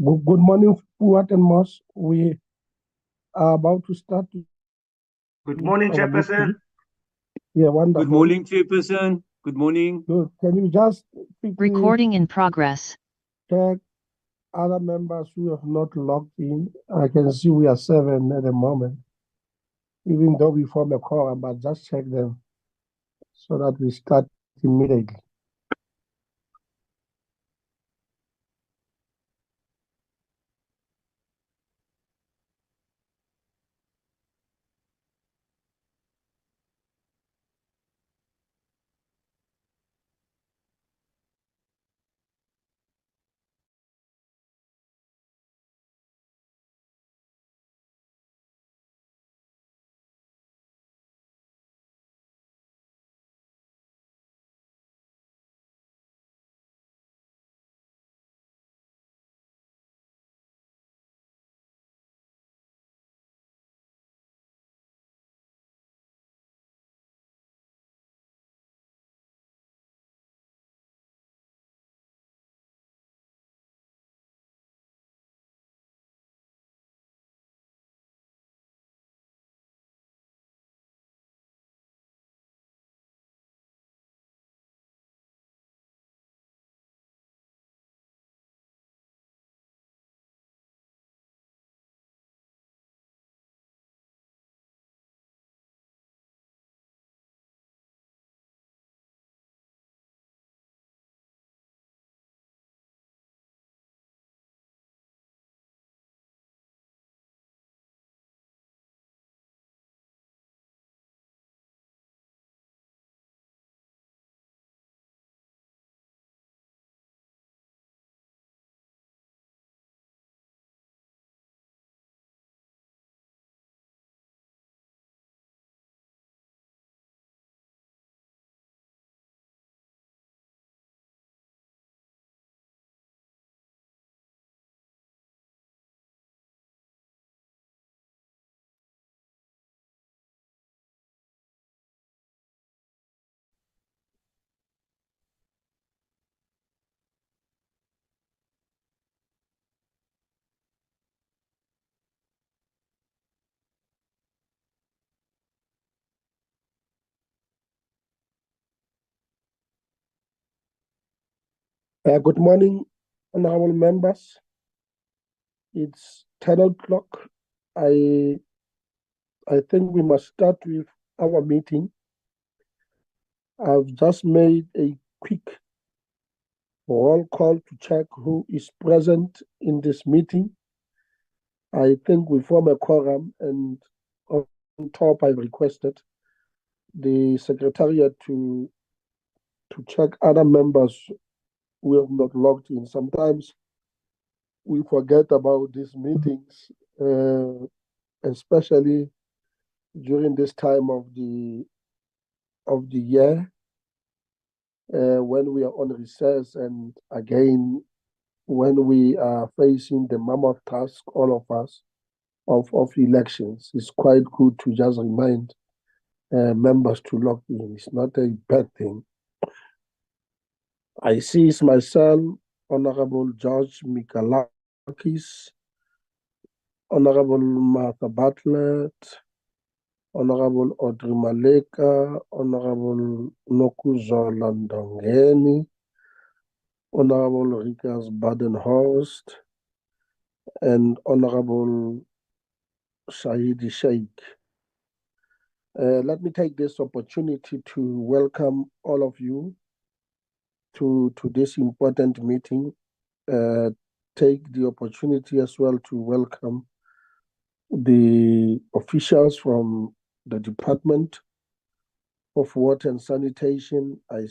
Good morning, Fuad and Moss. We are about to start Good morning, our Chairperson. meeting. Yeah, wonderful. Good morning, Chairperson. Good morning. Good. Can you just quickly Recording in progress. check other members who have not logged in? I can see we are 7 at the moment, even though we form a quorum, but just check them so that we start immediately. Good morning, honorable members. It's 10 o'clock. I think we must start with our meeting. I've just made a quick roll call to check who is present in this meeting. I think we form a quorum, and on top I requested the secretariat to check other members who have not logged in. Sometimes we forget about these meetings, especially during this time of the year, when we are on recess, and again when we are facing the mammoth task, all of us, of elections. It's quite good to just remind members to log in. It's not a bad thing. I see it's myself, Honorable George Mikalakis, Honorable Martha Bartlett, Honorable Audrey Maleka, Honorable Nokuzola Ndongeni, Honorable Rikas Badenhorst, and Honorable Shahidi Sheikh. Let me take this opportunity to welcome all of you to this important meeting. Take the opportunity as well to welcome the officials from the Department of Water and Sanitation. I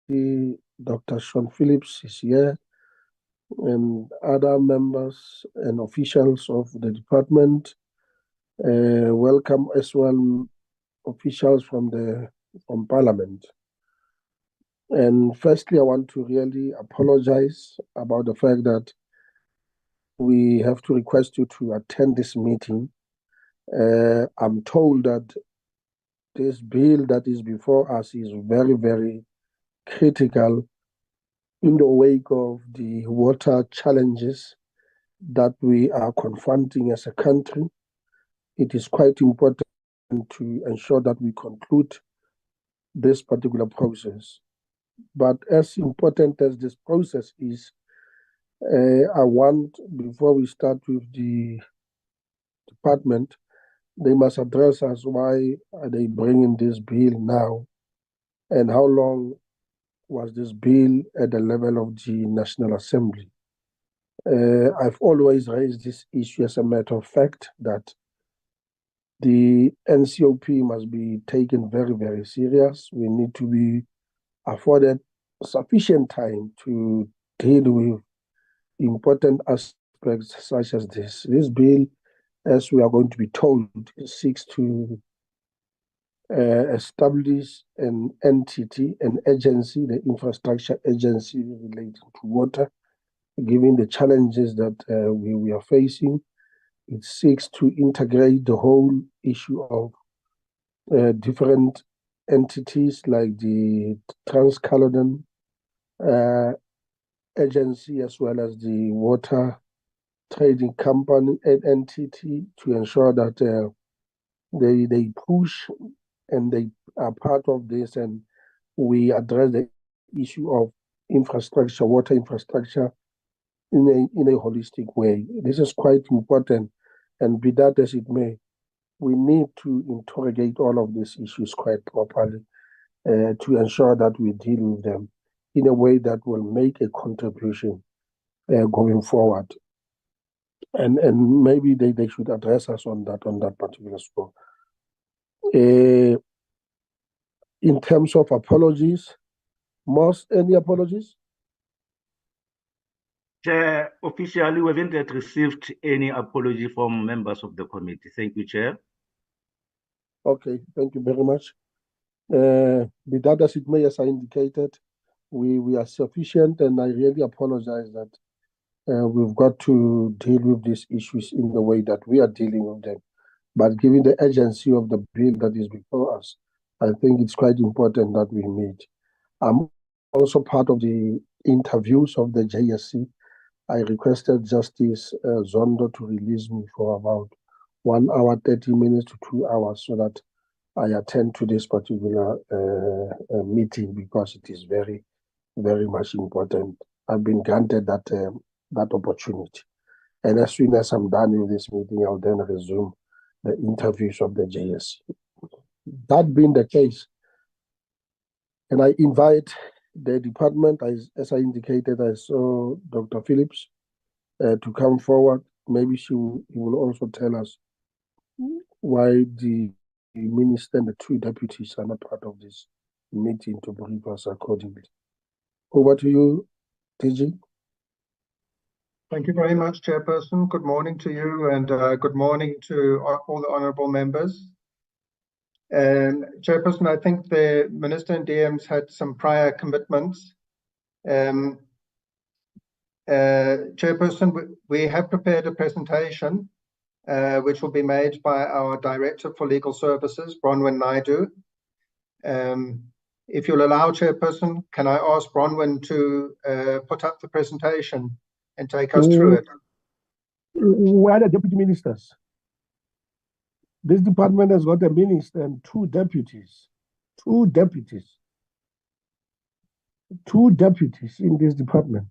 see Dr. Sean Phillips is here, and other members and officials of the department. Welcome as well officials from Parliament. And firstly, I want to really apologize about the fact that we have to request you to attend this meeting. I'm told that this bill that is before us is very, very critical in the wake of the water challenges that we are confronting as a country. It is quite important to ensure that we conclude this particular process. But as important as this process is, I want, before we start with the department, they must address us why are they bringing this bill now, and how long was this bill at the level of the National Assembly. I've always raised this issue as a matter of fact that the NCOP must be taken very, very serious. We need to be afforded sufficient time to deal with important aspects such as this. This bill, as we are going to be told, seeks to establish an entity, an agency, the infrastructure agency relating to water, given the challenges that we are facing. It seeks to integrate the whole issue of different entities like the Trans-Caledon agency, as well as the water trading company entity, to ensure that they push and they are part of this, and we address the issue of infrastructure, water infrastructure, in a holistic way. This is quite important, and be that as it may, we need to interrogate all of these issues quite properly to ensure that we deal with them in a way that will make a contribution going forward. And maybe they should address us on that particular score. In terms of apologies, any apologies? Chair, officially, we haven't yet received any apology from members of the committee. Thank you, Chair. Okay, thank you very much. Be that as it may, as I indicated, we are sufficient, and I really apologize that we've got to deal with these issues in the way that we are dealing with them. But given the urgency of the bill that is before us, I think it's quite important that we meet. I'm also part of the interviews of the JSC. I requested Justice Zondo to release me for about 1 hour, 30 minutes to 2 hours so that I attend to this particular meeting, because it is very, very much important. I've been granted that opportunity. And as soon as I'm done with this meeting, I'll then resume the interviews of the JSC. That being the case, and I invite the department, as I indicated, I saw Dr. Phillips to come forward. Maybe he will also tell us why the minister and the 2 deputies are not part of this meeting to brief us accordingly. Over to you, TG. Thank you very much, Chairperson. Good morning to you, and good morning to all the honourable members. Chairperson, I think the Minister and DMs had some prior commitments. Chairperson, we have prepared a presentation which will be made by our Director for Legal Services, Bronwyn Naidu. If you'll allow, Chairperson, can I ask Bronwyn to put up the presentation and take us through it? Where are the deputy ministers? This department has got a minister and 2 deputies. 2 deputies. 2 deputies in this department.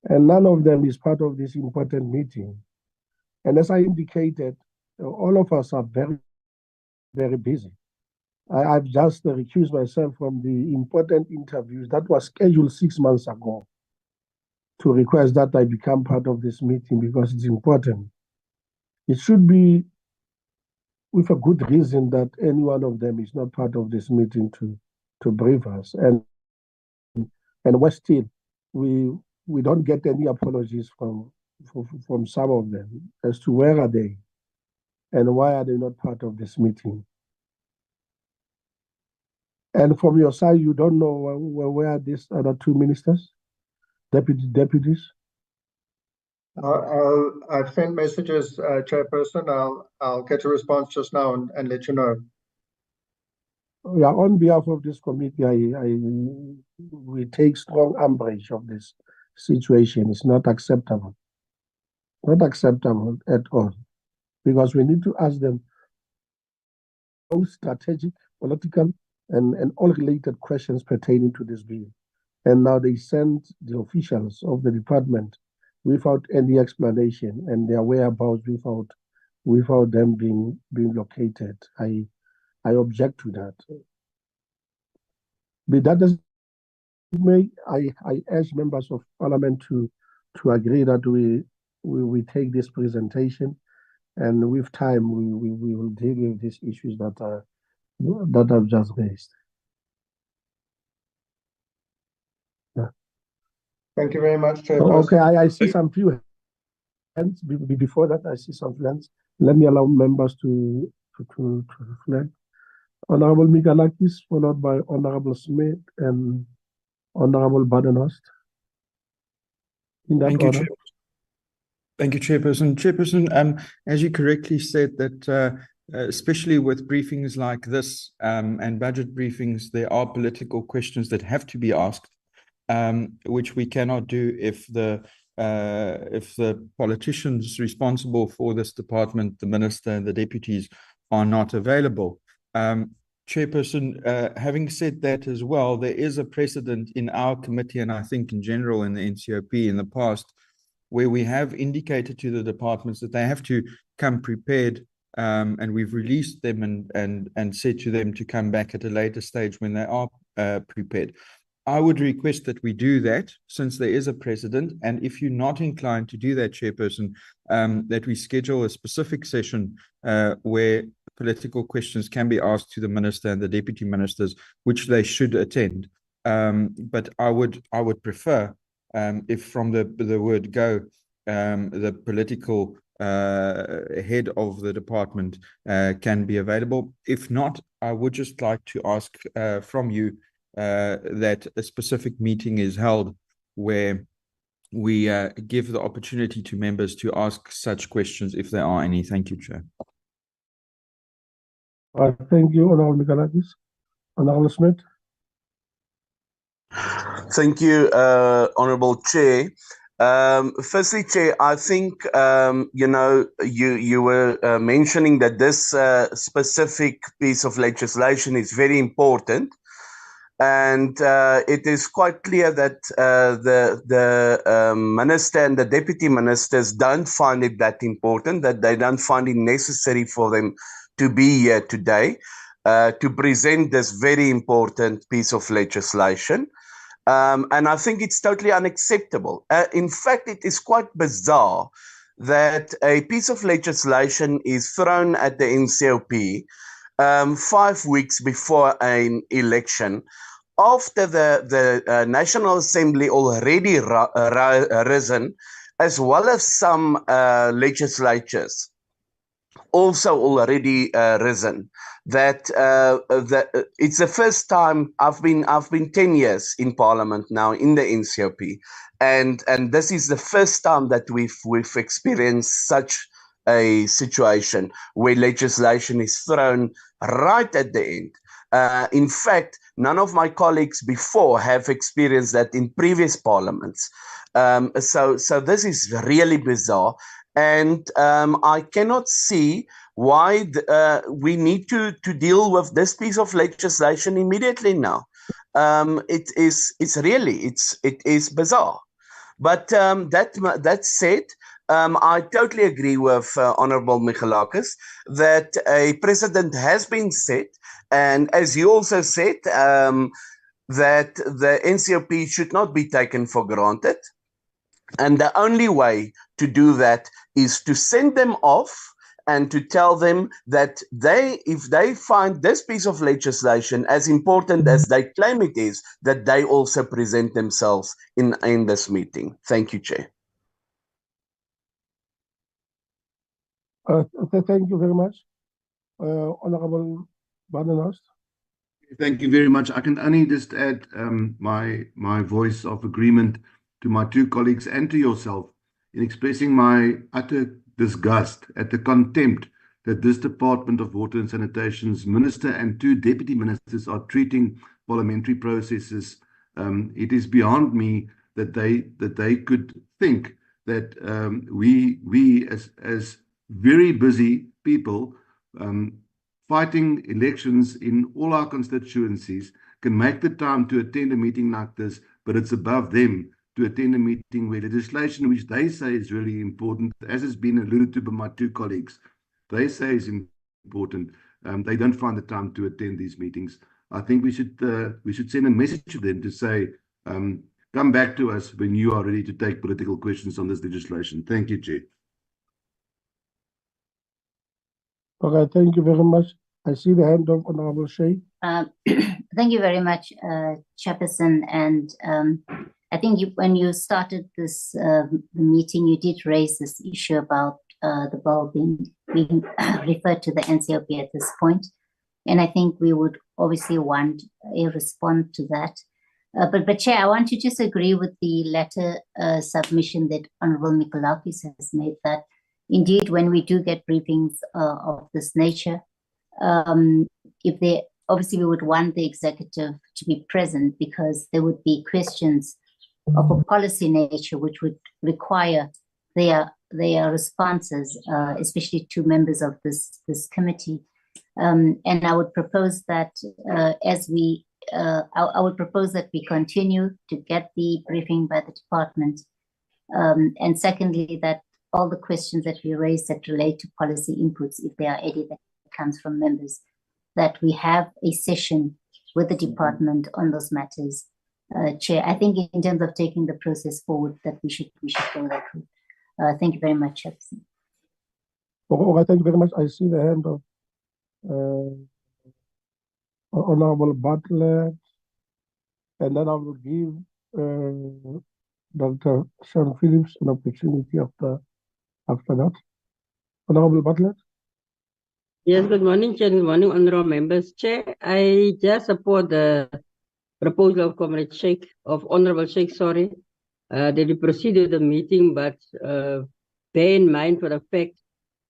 And none of them is part of this important meeting. And as I indicated, all of us are very, very busy. I've just recused myself from the important interviews that was scheduled 6 months ago to request that I become part of this meeting, because it's important. It should be with a good reason that any one of them is not part of this meeting to brief us. And we're still, we don't get any apologies from some of them as to where are they and why are they not part of this meeting. And from your side, you don't know where are these other 2 ministers, deputies? I've sent messages, Chairperson. I'll get a response just now and let you know. Yeah, on behalf of this committee, we take strong umbrage of this situation. It's not acceptable. not acceptable at all, because we need to ask them both strategic, political, and all related questions pertaining to this bill. And now they send the officials of the department without any explanation and their whereabouts without them being located. I object to that. But that does may I urge members of parliament to agree that we take this presentation, and with time we will deal with these issues that I've just raised. Yeah. Thank you very much, Chairperson. Okay, I see some few hands. Before that, I see some hands. Let me allow members to reflect. Honorable Mikalakis, followed by Honorable Smith and Honorable Badenhorst. In that order. Thank you, Chairperson. Chairperson, as you correctly said, that especially with briefings like this and budget briefings, there are political questions that have to be asked, which we cannot do if the politicians responsible for this department, the minister and the deputies, are not available. Chairperson, having said that as well, there is a precedent in our committee, and I think in general in the NCOP in the past, where we have indicated to the departments that they have to come prepared, and we've released them and said to them to come back at a later stage when they are prepared. I would request that we do that, since there is a precedent, and if you're not inclined to do that, Chairperson, that we schedule a specific session where political questions can be asked to the minister and the deputy ministers, which they should attend. But I would prefer, if from the word go, the political head of the department can be available. If not, I would just like to ask from you that a specific meeting is held where we give the opportunity to members to ask such questions if there are any. Thank you, Chair. Thank you, Honorable Mikalakis. Honorable Smith. Thank you, Honorable Chair. Firstly, Chair, I think you were mentioning that this specific piece of legislation is very important, and it is quite clear that the minister and the deputy ministers don't find it that important, that they don't find it necessary for them to be here today to present this very important piece of legislation. And I think it's totally unacceptable. In fact, it is quite bizarre that a piece of legislation is thrown at the NCOP 5 weeks before an election, after the National Assembly already risen, as well as some legislatures also already risen. That it's the first time I've been 10 years in Parliament now in the NCOP, and this is the first time that we've experienced such a situation where legislation is thrown right at the end. In fact, none of my colleagues before have experienced that in previous parliaments. So this is really bizarre. And I cannot see why we need to deal with this piece of legislation immediately now. It is bizarre. But that said, I totally agree with Honorable Mikalakis that a precedent has been set, and as you also said, that the NCOP should not be taken for granted. And the only way to do that is to send them off and to tell them that if they find this piece of legislation as important as they claim it is, that they also present themselves in this meeting. Thank you, Chair. Thank you very much. Honorable Badenhorst. Thank you very much. I can only just add my voice of agreement to my two colleagues and to yourself in expressing my utter disgust at the contempt that this Department of Water and Sanitation's minister and two deputy ministers are treating parliamentary processes. It is beyond me that they could think that we as very busy people fighting elections in all our constituencies can make the time to attend a meeting like this, but it's above them to attend a meeting where legislation which they say is really important, as has been alluded to by my two colleagues, they say is important. They don't find the time to attend these meetings. I think we should send a message to them to say, come back to us when you are ready to take political questions on this legislation. Thank you, Chair. Okay, thank you very much. I see the hand of Honorable Shay. Thank you very much, Chairperson. And I think when you started this the meeting, you did raise this issue about the bill being referred to the NCOP at this point. And I think we would obviously want a response to that. But Chair, I want to just agree with the letter submission that Honorable Mikolakis has made, that indeed, when we do get briefings of this nature, if they obviously we would want the executive to be present, because there would be questions of a policy nature which would require their responses, especially to members of this committee. And I would propose that I would propose that we continue to get the briefing by the department, and secondly, that all the questions that we raised that relate to policy inputs, if there are any that comes from members, that we have a session with the department on those matters. Chair, I think in terms of taking the process forward, that we should go that route. Thank you very much, Chairperson. Okay, thank you very much. I see the hand of Honorable Butler, and then I will give Dr. Sean Phillips an opportunity after that. Honorable Butler. Yes, good morning, Chair. Good morning, honorable members. Chair, I just support the proposal of Comrade Sheikh, Honorable Sheikh, that we proceed with the meeting, but bear in mind for the fact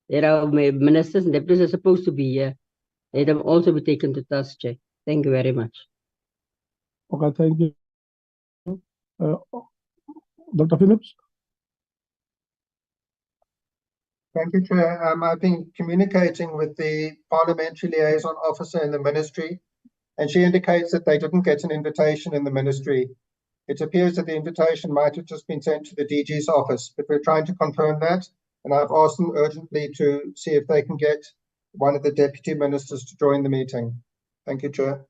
that our ministers and deputies are supposed to be here. Let them also be taken to task, Chair. Thank you very much. Okay, thank you. Dr. Phillips. Thank you, Chair. I've been communicating with the parliamentary liaison officer in the ministry, and she indicates that they didn't get an invitation in the ministry. It appears that the invitation might have just been sent to the DG's office, but we're trying to confirm that, and I've asked them urgently to see if they can get one of the deputy ministers to join the meeting. Thank you, Chair.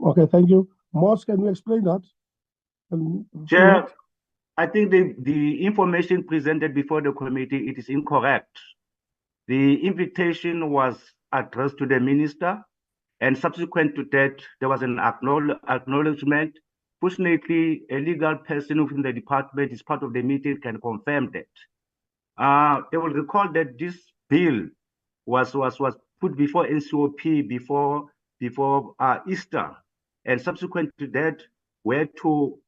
Okay, thank you. Moss, can you explain that? Chair, I think the information presented before the committee, it is incorrect. The invitation was addressed to the minister, and subsequent to that, there was an acknowledgement. Fortunately, a legal person within the department is part of the meeting, can confirm that. They will recall that this bill was put before NCOP before Easter, and subsequent to that, we had to,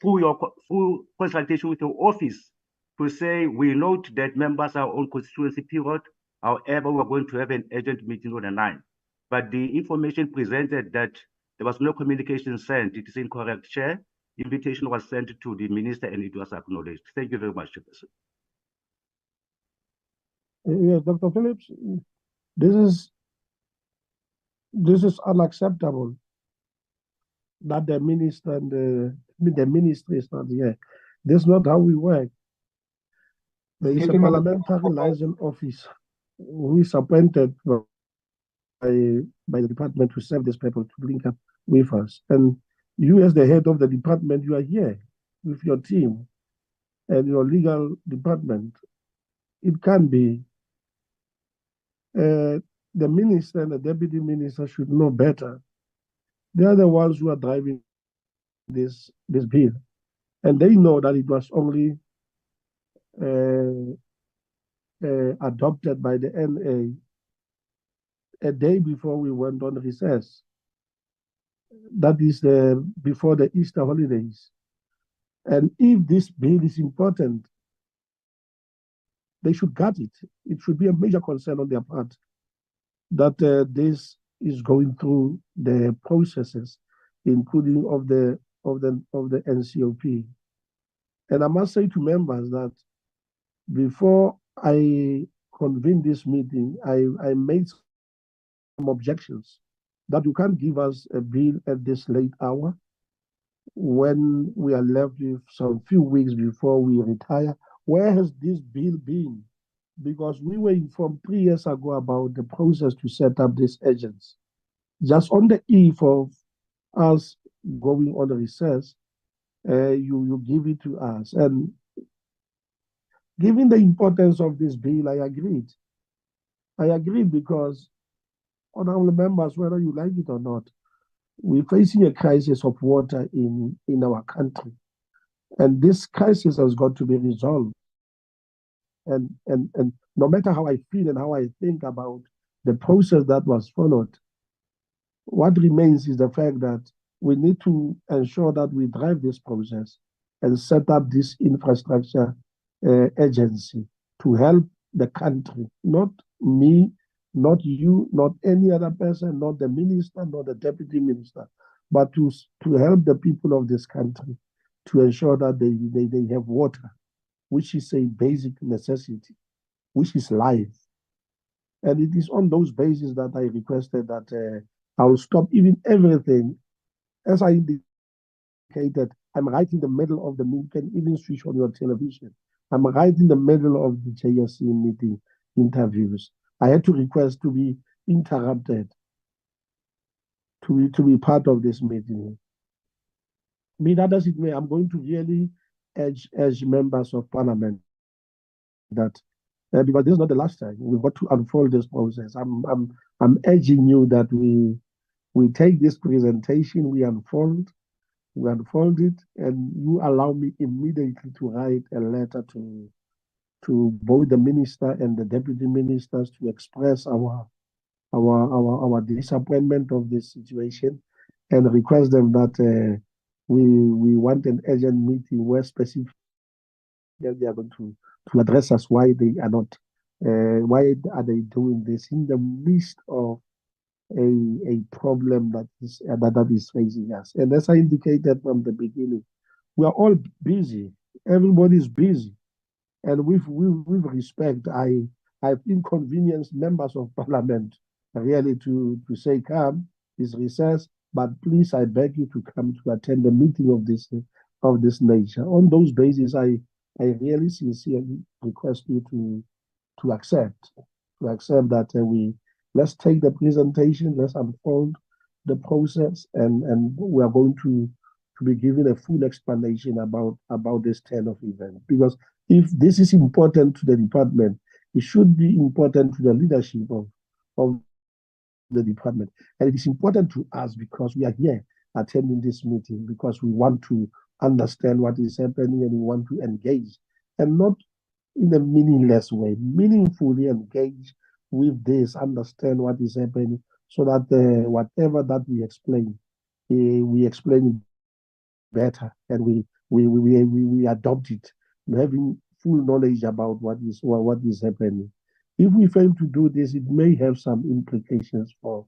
through consultation with the office, to say we note that members are on constituency period. However, we're going to have an urgent meeting on the 9th. But the information presented that there was no communication sent, it is incorrect, Chair. Invitation was sent to the minister and it was acknowledged. Thank you very much, Chairperson. Yes, Dr. Phillips, this is unacceptable that the minister and the ministry is not here. This is not how we work. There is a parliamentary liaison office who is appointed by the department to serve these people, to link up with us. And you, as the head of the department, you are here with your team and your legal department. It can be the minister and the deputy minister should know better. They are the ones who are driving this bill, and they know that it was only adopted by the NA a day before we went on recess. That is before the Easter holidays. And if this bill is important, they should gut it. It should be a major concern on their part that this is going through the processes, including of the NCOP. And I must say to members that before I convened this meeting, I made some objections that you can't give us a bill at this late hour when we are left with some few weeks before we retire. Where has this bill been? Because we were informed 3 years ago about the process to set up these agents. Just on the eve of us going on the recess, you give it to us. And given the importance of this bill, I agreed. I agreed because, honorable members, whether you like it or not, we're facing a crisis of water in our country. And this crisis has got to be resolved. And no matter how I feel and how I think about the process that was followed, what remains is the fact that we need to ensure that we drive this process and set up this infrastructure agency to help the country, not me, not you, not any other person, not the minister, not the deputy minister, but to help the people of this country to ensure that they have water, which is a basic necessity, which is life. And it is on those bases that I requested that I will stop even everything. As I indicated, I'm right in the middle of the meeting. You can even switch on your television. I'm right in the middle of the JSC meeting interviews. I had to request to be interrupted to be part of this meeting. Be that as it may, I'm going to really urge members of parliament that because this is not the last time we've got to unfold this process. I'm urging you that we take this presentation, we unfold it, and you allow me immediately to write a letter to both the minister and the deputy ministers to express our disappointment of this situation and request them that we want an urgent meeting where specifically they are going to address us why they are not, why are they doing this in the midst of a problem that is facing us. And as I indicated from the beginning, we are all busy. Everybody's busy. And with respect, I've inconvenienced members of parliament really to say, come, it's recess, but please, I beg you to come to attend the meeting of this nature. On those bases, I really sincerely request you to accept that let's take the presentation, let's unfold the process, and we are going to be given a full explanation about this turn of event. Because if this is important to the department, it should be important to the leadership of the department. And it is important to us because we are here attending this meeting because we want to understand what is happening and we want to engage, and not in a meaningless way, meaningfully engage with this, understand what is happening, so that whatever that we explain it better, and we adopt it, having full knowledge about what is happening. If we fail to do this, it may have some implications for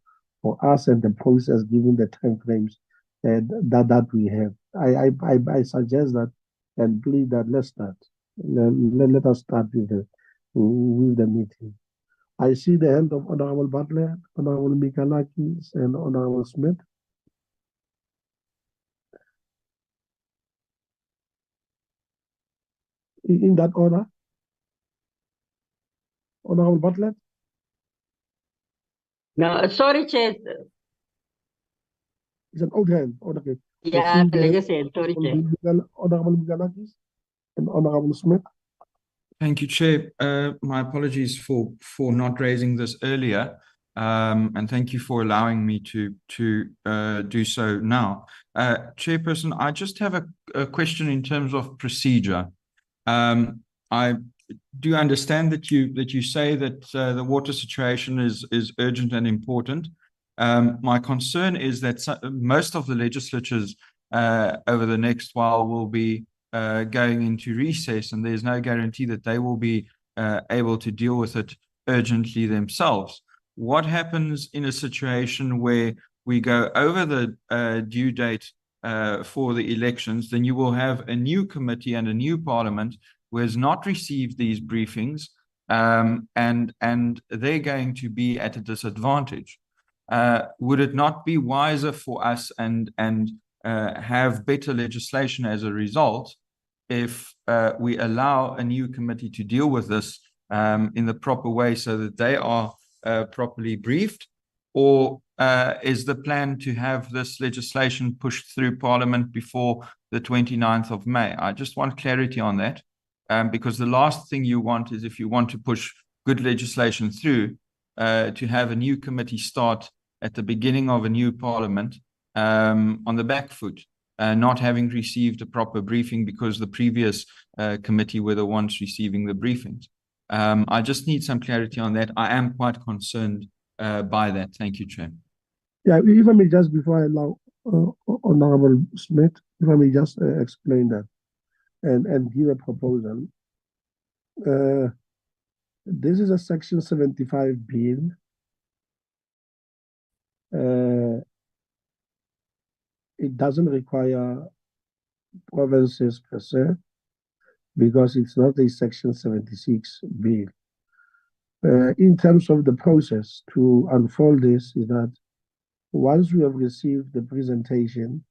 us and the process, given the time frames that we have. I suggest that and plead that let's start. Let us start with the meeting. I see the hand of Honorable Butler, Honorable Mikalakis, and Honorable Smith. In that order, Honorable Butler. No, sorry, Chair. It's an old hand. Okay. Yeah, like I said, sorry, Chair. Honorable Mikalakis and Honorable Smith. Thank you, Chair. My apologies for not raising this earlier, and thank you for allowing me to do so now. Chairperson, I just have a question in terms of procedure. I do understand that you say that the water situation is urgent and important. My concern is that most of the legislatures over the next while will be going into recess, and there's no guarantee that they will be able to deal with it urgently themselves. What happens in a situation where we go over the due date for the elections, then you will have a new committee and a new parliament who has not received these briefings, and they're going to be at a disadvantage. Would it not be wiser for us and have better legislation as a result if we allow a new committee to deal with this in the proper way so that they are properly briefed? Or is the plan to have this legislation pushed through Parliament before the 29th of May? I just want clarity on that, because the last thing you want is, if you want to push good legislation through, to have a new committee start at the beginning of a new Parliament on the back foot, not having received a proper briefing because the previous committee were the ones receiving the briefings. I just need some clarity on that. I am quite concerned by that. Thank you, Chair. Yeah, if I may just, before I allow Honorable Smith, if I may just explain that and give a proposal. This is a Section 75 bill. It doesn't require provinces per se, because it's not a Section 76 bill. In terms of the process to unfold this, is that once we have received the presentation,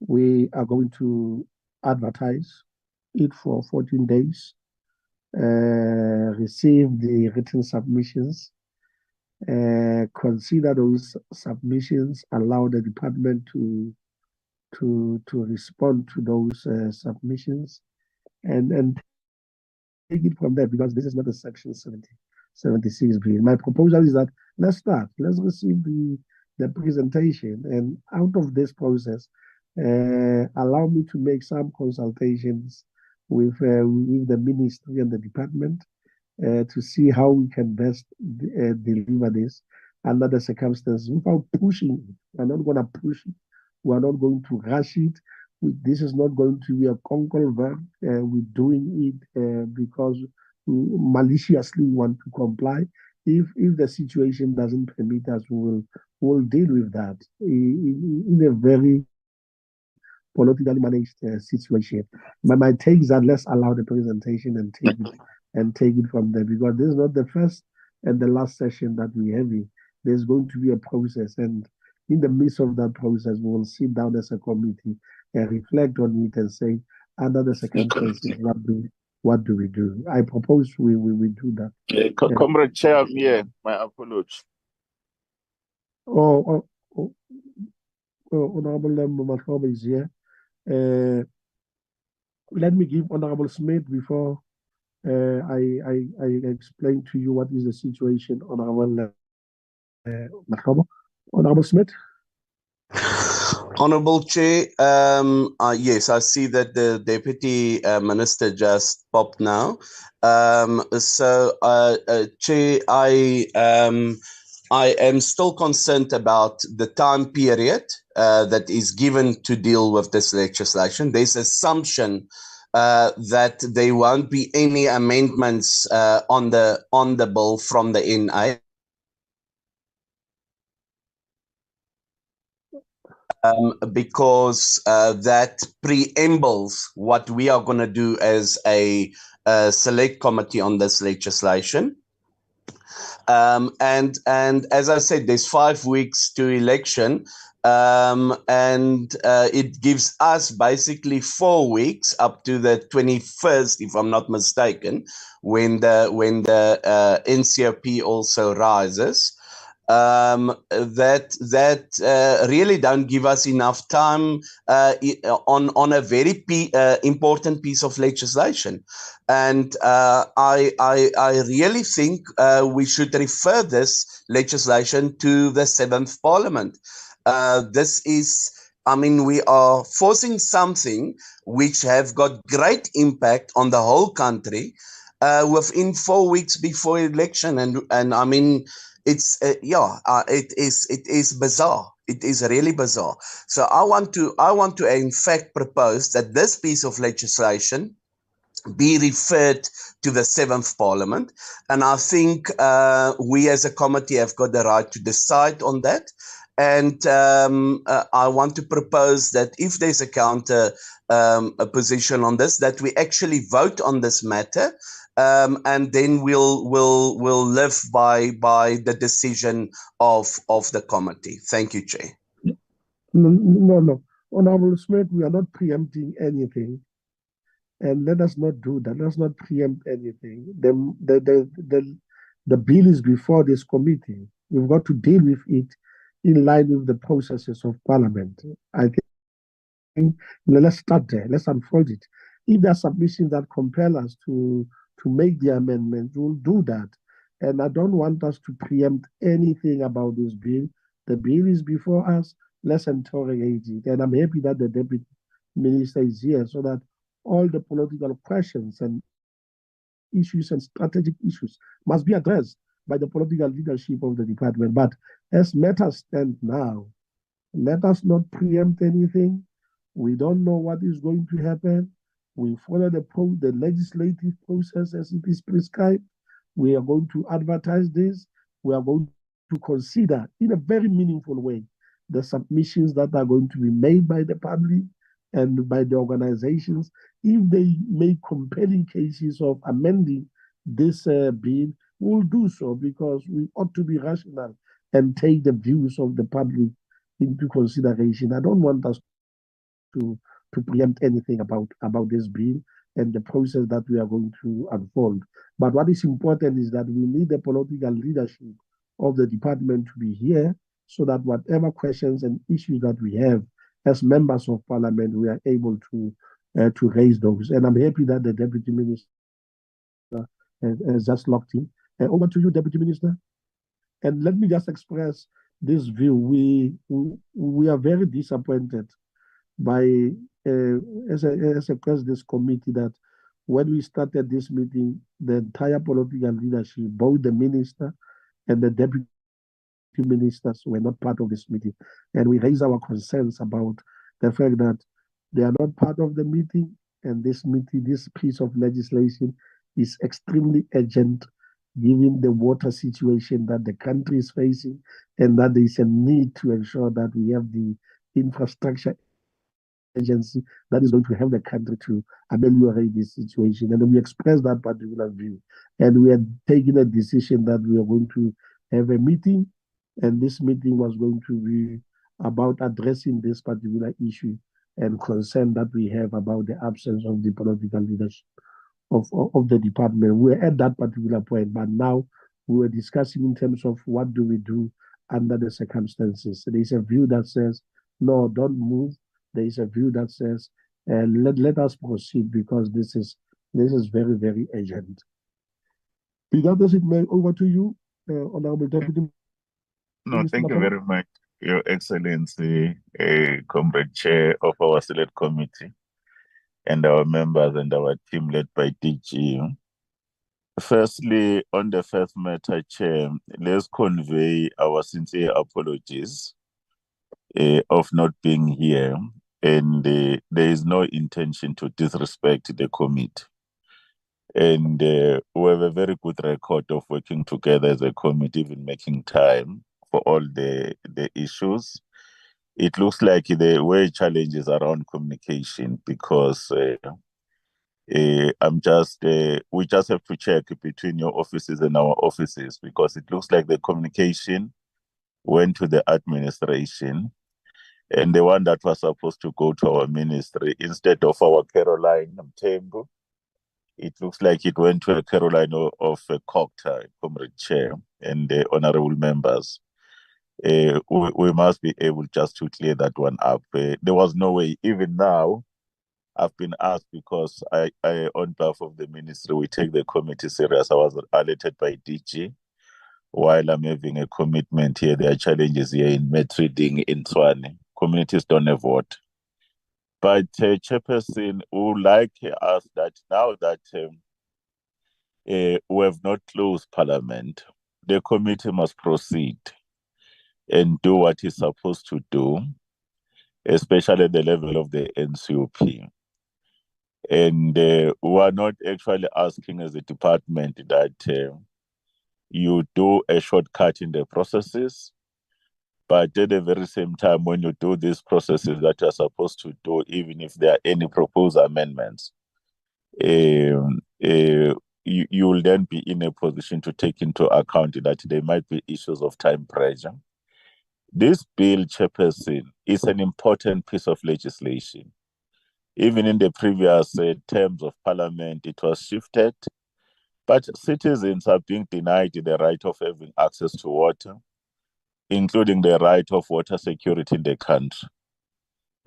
we are going to advertise it for 14 days, receive the written submissions, consider those submissions, allow the department to respond to those submissions, and take it from there, because this is not a Section 76 bill. My proposal is that let's receive the presentation, and out of this process, allow me to make some consultations with the ministry and the department to see how we can best deliver this under the circumstances without pushing it. We're not going to push it. We're not going to rush it. This is not going to be a conquer work. We're doing it because we maliciously want to comply. If the situation doesn't permit us, we'll deal with that in a very politically managed situation. But my take is that let's allow the presentation and take it from there, because this is not the first and the last session that we're having. There's going to be a process, and in the midst of that process, we will sit down as a committee and reflect on it and say, under the circumstances, what do we do? I propose we do that. Comrade Chair, my apology. Honorable Matroba is here. Let me give Honorable Smith before I explain to you what is the situation. Honorable Matroba. Honorable Smith. Honorable Chair, yes, I see that the Deputy Minister just popped now. Chair, I am still concerned about the time period that is given to deal with this legislation. There's assumption that there won't be any amendments on the bill from the NA. Because that preambles what we are going to do as a select committee on this legislation. And as I said, there's 5 weeks to election, and it gives us basically 4 weeks up to the 21st, if I'm not mistaken, when the NCOP also rises. That really don't give us enough time on a very important piece of legislation, and I really think we should refer this legislation to the 7th Parliament. This is, I mean, we are forcing something which have got great impact on the whole country within 4 weeks before election, and I mean. It's it is bizarre. It is really bizarre. So I want to in fact propose that this piece of legislation be referred to the 7th Parliament, and I think we as a committee have got the right to decide on that. And I want to propose that if there's a counter a position on this, that we actually vote on this matter, and then we'll live by the decision of the committee. Thank you, Chair. No. Honorable Smith, we are not preempting anything. And let us not do that. Let us not preempt anything. The bill is before this committee. We've got to deal with it in line with the processes of Parliament. I think let's start there. Let's unfold it. If there are submissions that compel us to make the amendment, we'll do that. And I don't want us to preempt anything about this bill. The bill is before us. Let's interrogate it. And I'm happy that the Deputy Minister is here so that all the political questions and issues and strategic issues must be addressed by the political leadership of the department. But as matters stand now, let us not preempt anything. We don't know what is going to happen. We follow the legislative process as it is prescribed. We are going to advertise this. We are going to consider in a very meaningful way the submissions that are going to be made by the public and by the organizations. If they make compelling cases of amending this bill, we'll do so because we ought to be rational and take the views of the public into consideration. I don't want us to preempt anything about this bill and the process that we are going to unfold. But what is important is that we need the political leadership of the department to be here so that whatever questions and issues that we have as members of Parliament, we are able to raise those. And I'm happy that the Deputy Minister has just locked in. Over to you, Deputy Minister. And let me just express this view. We are very disappointed by, as a this committee, that when we started this meeting, the entire political leadership, both the minister and the deputy ministers, were not part of this meeting. And we raised our concerns about the fact that they are not part of the meeting, and this piece of legislation is extremely urgent given the water situation that the country is facing, and that there is a need to ensure that we have the infrastructure agency that is going to help the country to ameliorate this situation. And we express that particular view. And we are taking a decision that we are going to have a meeting, and this meeting was going to be about addressing this particular issue and concern that we have about the absence of the political leadership of the department. We're at that particular point, but now we were discussing in terms of what do we do under the circumstances. So there's a view that says, no, don't move. There is a view that says, let us proceed because this is very, very urgent. Regardless, it may over to you, Honorable Deputy. No, thank you very much, Your Excellency, Comrade Chair of our Select Committee, and our members and our team led by DG. Firstly, on the first matter, Chair, let's convey our sincere apologies of not being here, and there is no intention to disrespect the committee. And we have a very good record of working together as a committee, even making time for all the issues. It looks like there were challenges around communication because we just have to check between your offices and our offices, because it looks like the communication went to the administration, and the one that was supposed to go to our ministry instead of our Caroline Mtembu, it looks like it went to a Caroline of a cocktail, Comrade Chair and the honorable members. We must be able just to clear that one up. There was no way. Even now, I've been asked, because I on behalf of the ministry, we take the committee serious. I was alerted by DG. While I'm having a commitment here, there are challenges here in Metriding in Tswane. Communities don't have water. But Chairperson would like us that now that we have not closed Parliament, the committee must proceed and do what it's supposed to do, especially at the level of the NCOP. And we are not actually asking as a department that you do a shortcut in the processes, But at the very same time, when you do these processes that you're supposed to do, even if there are any proposed amendments, you will then be in a position to take into account that there might be issues of time pressure. This bill, Chairperson, is an important piece of legislation. Even in the previous terms of parliament, it was shifted, but citizens are being denied the right of having access to water, including the right of water security in the country.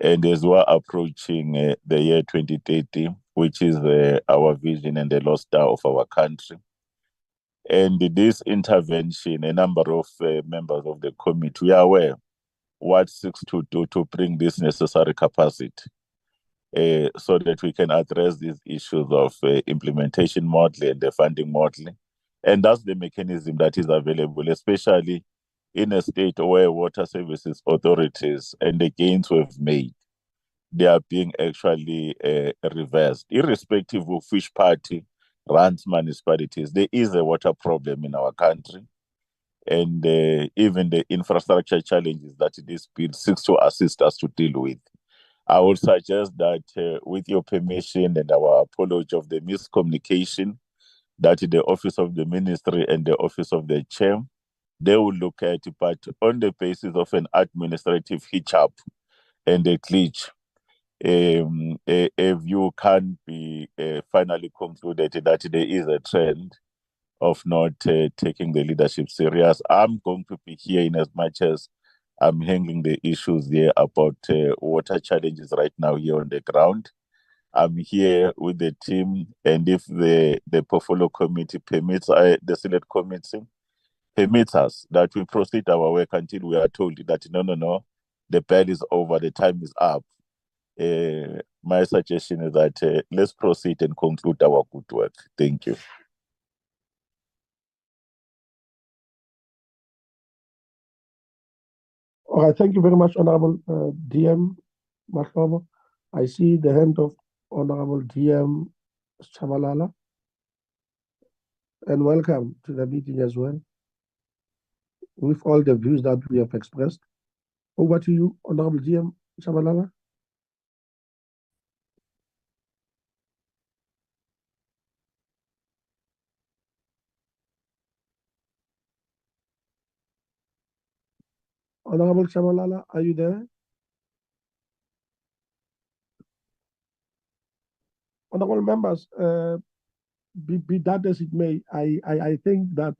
And as we're approaching the year 2030, which is our vision and the North Star of our country, and this intervention, a number of members of the committee, we are aware what seeks to do to bring this necessary capacity so that we can address these issues of implementation model and the funding model. And that's the mechanism that is available, especially in a state where water services authorities and the gains we've made, they are being actually reversed. Irrespective of which party runs municipalities, there is a water problem in our country. And even the infrastructure challenges that this bill seeks to assist us to deal with. I would suggest that with your permission and our apology of the miscommunication, that the Office of the Ministry and the Office of the Chair, they will look at it, but on the basis of an administrative hitch-up and a glitch, a view can be finally concluded that there is a trend of not taking the leadership serious. I'm going to be here in as much as I'm handling the issues there about water challenges right now here on the ground. I'm here with the team, and if the portfolio committee permits, the select committee permits us, that we proceed our work until we are told that no, the bell is over, the time is up. My suggestion is that let's proceed and conclude our good work. Thank you. All right, thank you very much, Honorable DM Mahlova. I see the hand of Honorable DM Shabalala. And welcome to the meeting as well, with all the views that we have expressed. Over to you, Honorable DM Shabalala. Honorable Shabalala, are you there? Honorable members, be that as it may, I think that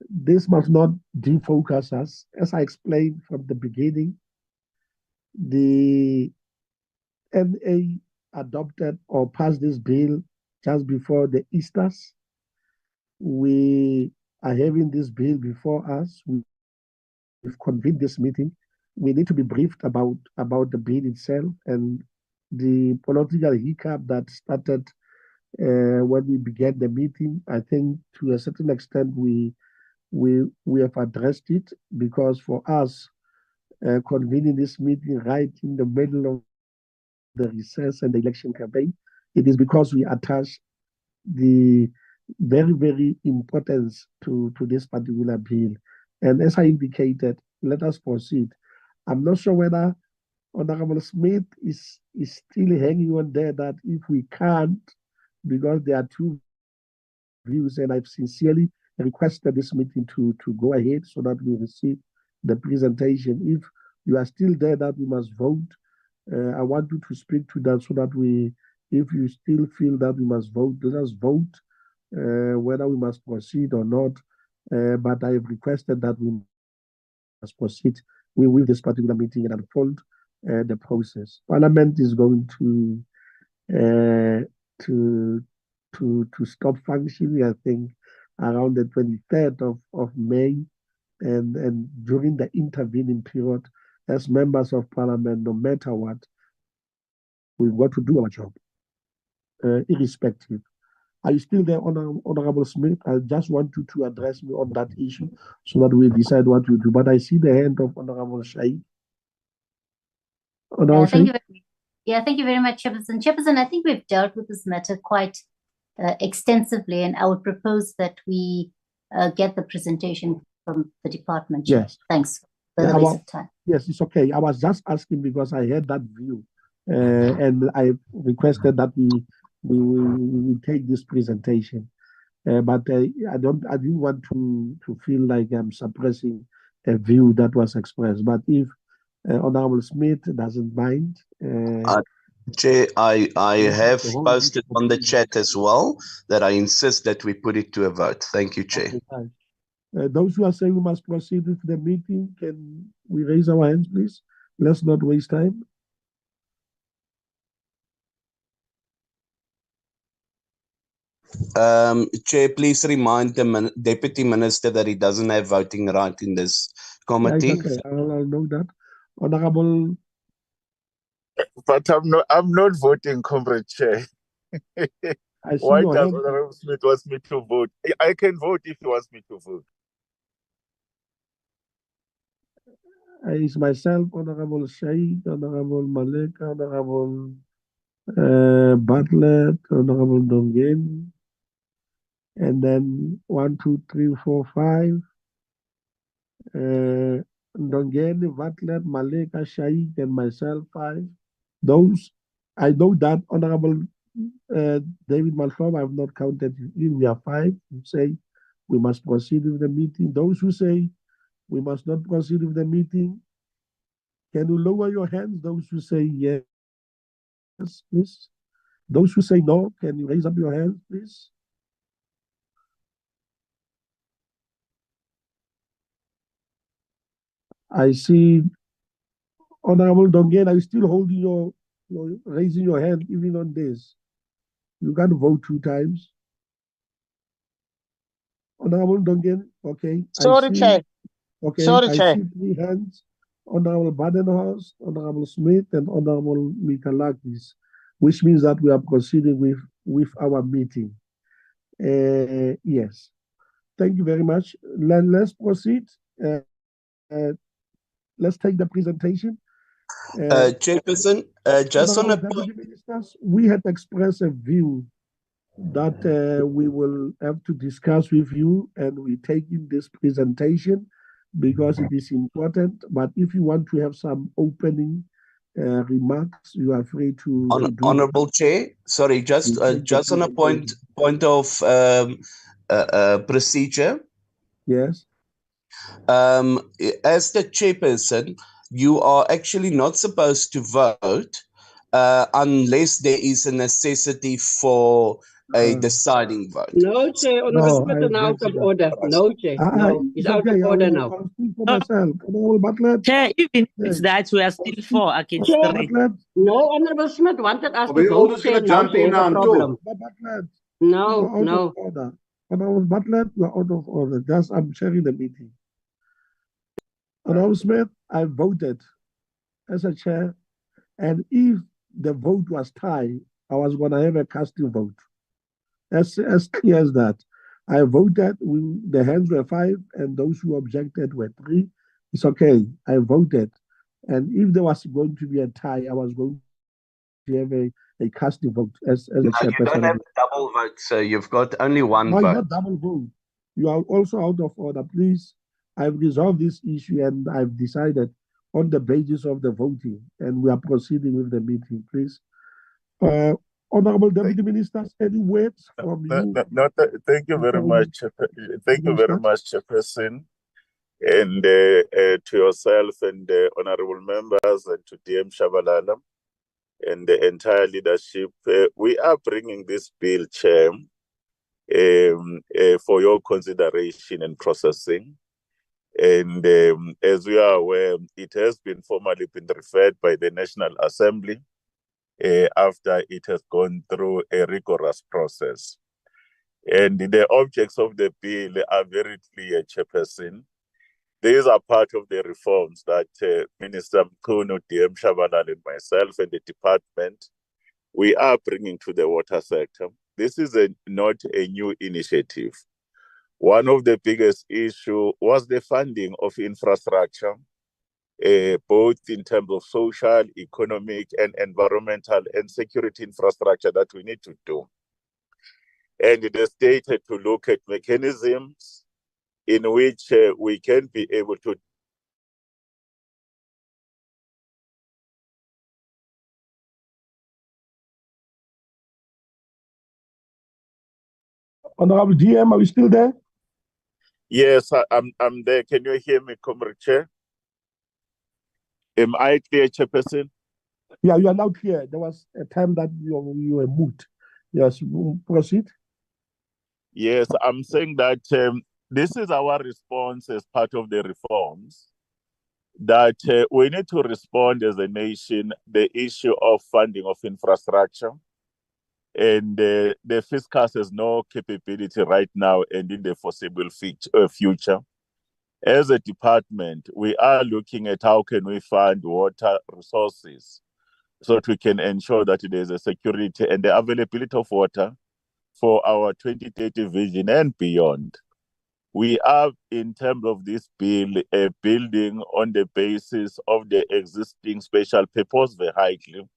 this must not defocus us. As I explained from the beginning, the NA adopted or passed this bill just before the Easters. We are having this bill before us. We've convened this meeting. We need to be briefed about the bill itself and the political hiccup that started when we began the meeting. I think to a certain extent we have addressed it, because for us convening this meeting right in the middle of the recess and the election campaign, it is because we attach the very, very importance to this particular bill. And as I indicated, let us proceed. I'm not sure whether Honorable Smith is still hanging on there, that if we can't, because there are two views, and I've sincerely requested this meeting to go ahead so that we receive the presentation. If you are still there, that we must vote. I want you to speak to that so that if you still feel that we must vote, let us vote whether we must proceed or not. But I have requested that we must proceed with this particular meeting and unfold the process. Parliament is going to stop functioning, I think, around the 23rd of May, and during the intervening period, as members of Parliament, no matter what, we've got to do our job, irrespective. Are you still there, Honorable Smith? I just want you to address me on that issue so that we decide what to do. But I see the hand of Honorable Shaik. Thank you very much, Chairperson. Chairperson, I think we've dealt with this matter quite extensively, and I would propose that we get the presentation from the department. Yes. Thanks. further waste of time. Yes, it's okay. I was just asking because I had that view, and I requested that we take this presentation. But I didn't want to feel like I'm suppressing a view that was expressed. But if Honorable Smith doesn't mind, Chair, I have posted on the chat as well that I insist that we put it to a vote. Thank you, Chair. Okay, those who are saying we must proceed with the meeting, can we raise our hands, please? Let's not waste time. Chair, please remind the Deputy Minister that he doesn't have voting right in this committee. Yeah, okay, I'll know that. Honorable. But I'm not voting, Comrade Chair. Why does Honorable Smith want me to vote? I can vote if he wants me to vote. It's myself, Honorable Shaikh, Honorable Malik, Honorable Bartlett, Honorable Dongen, and then 1, 2, 3, 4, 5. Dongen, Bartlett, Malik, Shaikh, and myself, 5. Those, I know that Honorable David Malcolm, I have not counted in. We are 5 who say we must proceed with the meeting. Those who say we must not proceed with the meeting, can you lower your hands? Those who say yes, please. Those who say no, can you raise up your hands, please? I see Honorable Dongen, are you still holding your raising your hand even on this? You can't vote 2 times. Honorable Dongen, okay. Sorry, Chair. Okay, Sorry, I Chair. see 3 hands. Honorable Badenhorst, Honorable Smith, and Honorable Mikalakis, which means that we are proceeding with our meeting. Yes. Thank you very much. Let's proceed. Let's take the presentation. Chairperson, just on a Deputy Ministers, we had expressed a view that we will have to discuss with you, and we take in this presentation because it is important. But if you want to have some opening remarks, you are free to do. Honorable Chair, sorry, just on a point of procedure. Yes. As the chairperson, you are actually not supposed to vote unless there is a necessity for a deciding vote. No, Chair, Honorable Smith is out of order. No, Chair, no, he's out of order now. I'll speak for myself. Honorable Bartlett. Chair, even if it's that we are still 4 against 3. No, Honorable Smith wanted us we to all vote, just gonna Chair. Now jump there's in a and problem. No, no. Honorable Bartlett, you are out of order. I'm chairing the meeting. Honorable Smith, I voted as a chair, and if the vote was tied, I was going to have a casting vote. As clear as that. I voted, the hands were 5, and those who objected were 3. It's okay. I voted. And if there was going to be a tie, I was going to have a casting vote as a chairperson. You don't have double vote, sir. You've got only 1 vote. No, not double vote. You are also out of order. Please, I've resolved this issue and I've decided on the basis of the voting, and we are proceeding with the meeting, please. Honorable Deputy Ministers, any words from you? Thank you very much. Thank you very much, Chairperson, and to yourself and the honorable members and to DM Shabalala and the entire leadership. We are bringing this bill, Chair, for your consideration and processing. And as we are aware, it has been formally referred by the National Assembly after it has gone through a rigorous process. And the objects of the bill are very clear, Chairperson. These are part of the reforms that Minister Mkuno, DM Shabalala, and myself and the department, we are bringing to the water sector. This is not a new initiative. One of the biggest issues was the funding of infrastructure, both in terms of social, economic, and environmental and security infrastructure that we need to do. And it is stated to look at mechanisms in which we can be able to Honorable GM, are you still there? Yes, I'm there. Can you hear me, Comrade Chair? Am I clear, Chairperson? Yeah, you are now clear. There was a time that you were moved. Yes, proceed. Yes, I'm saying that this is our response as part of the reforms, that we need to respond as a nation the issue of funding of infrastructure. And the fiscus has no capability right now and in the foreseeable future. As a department, we are looking at how can we fund water resources so that we can ensure that there's a security and the availability of water for our 2030 vision and beyond. We are, in terms of this bill, building on the basis of the existing special purpose vehicle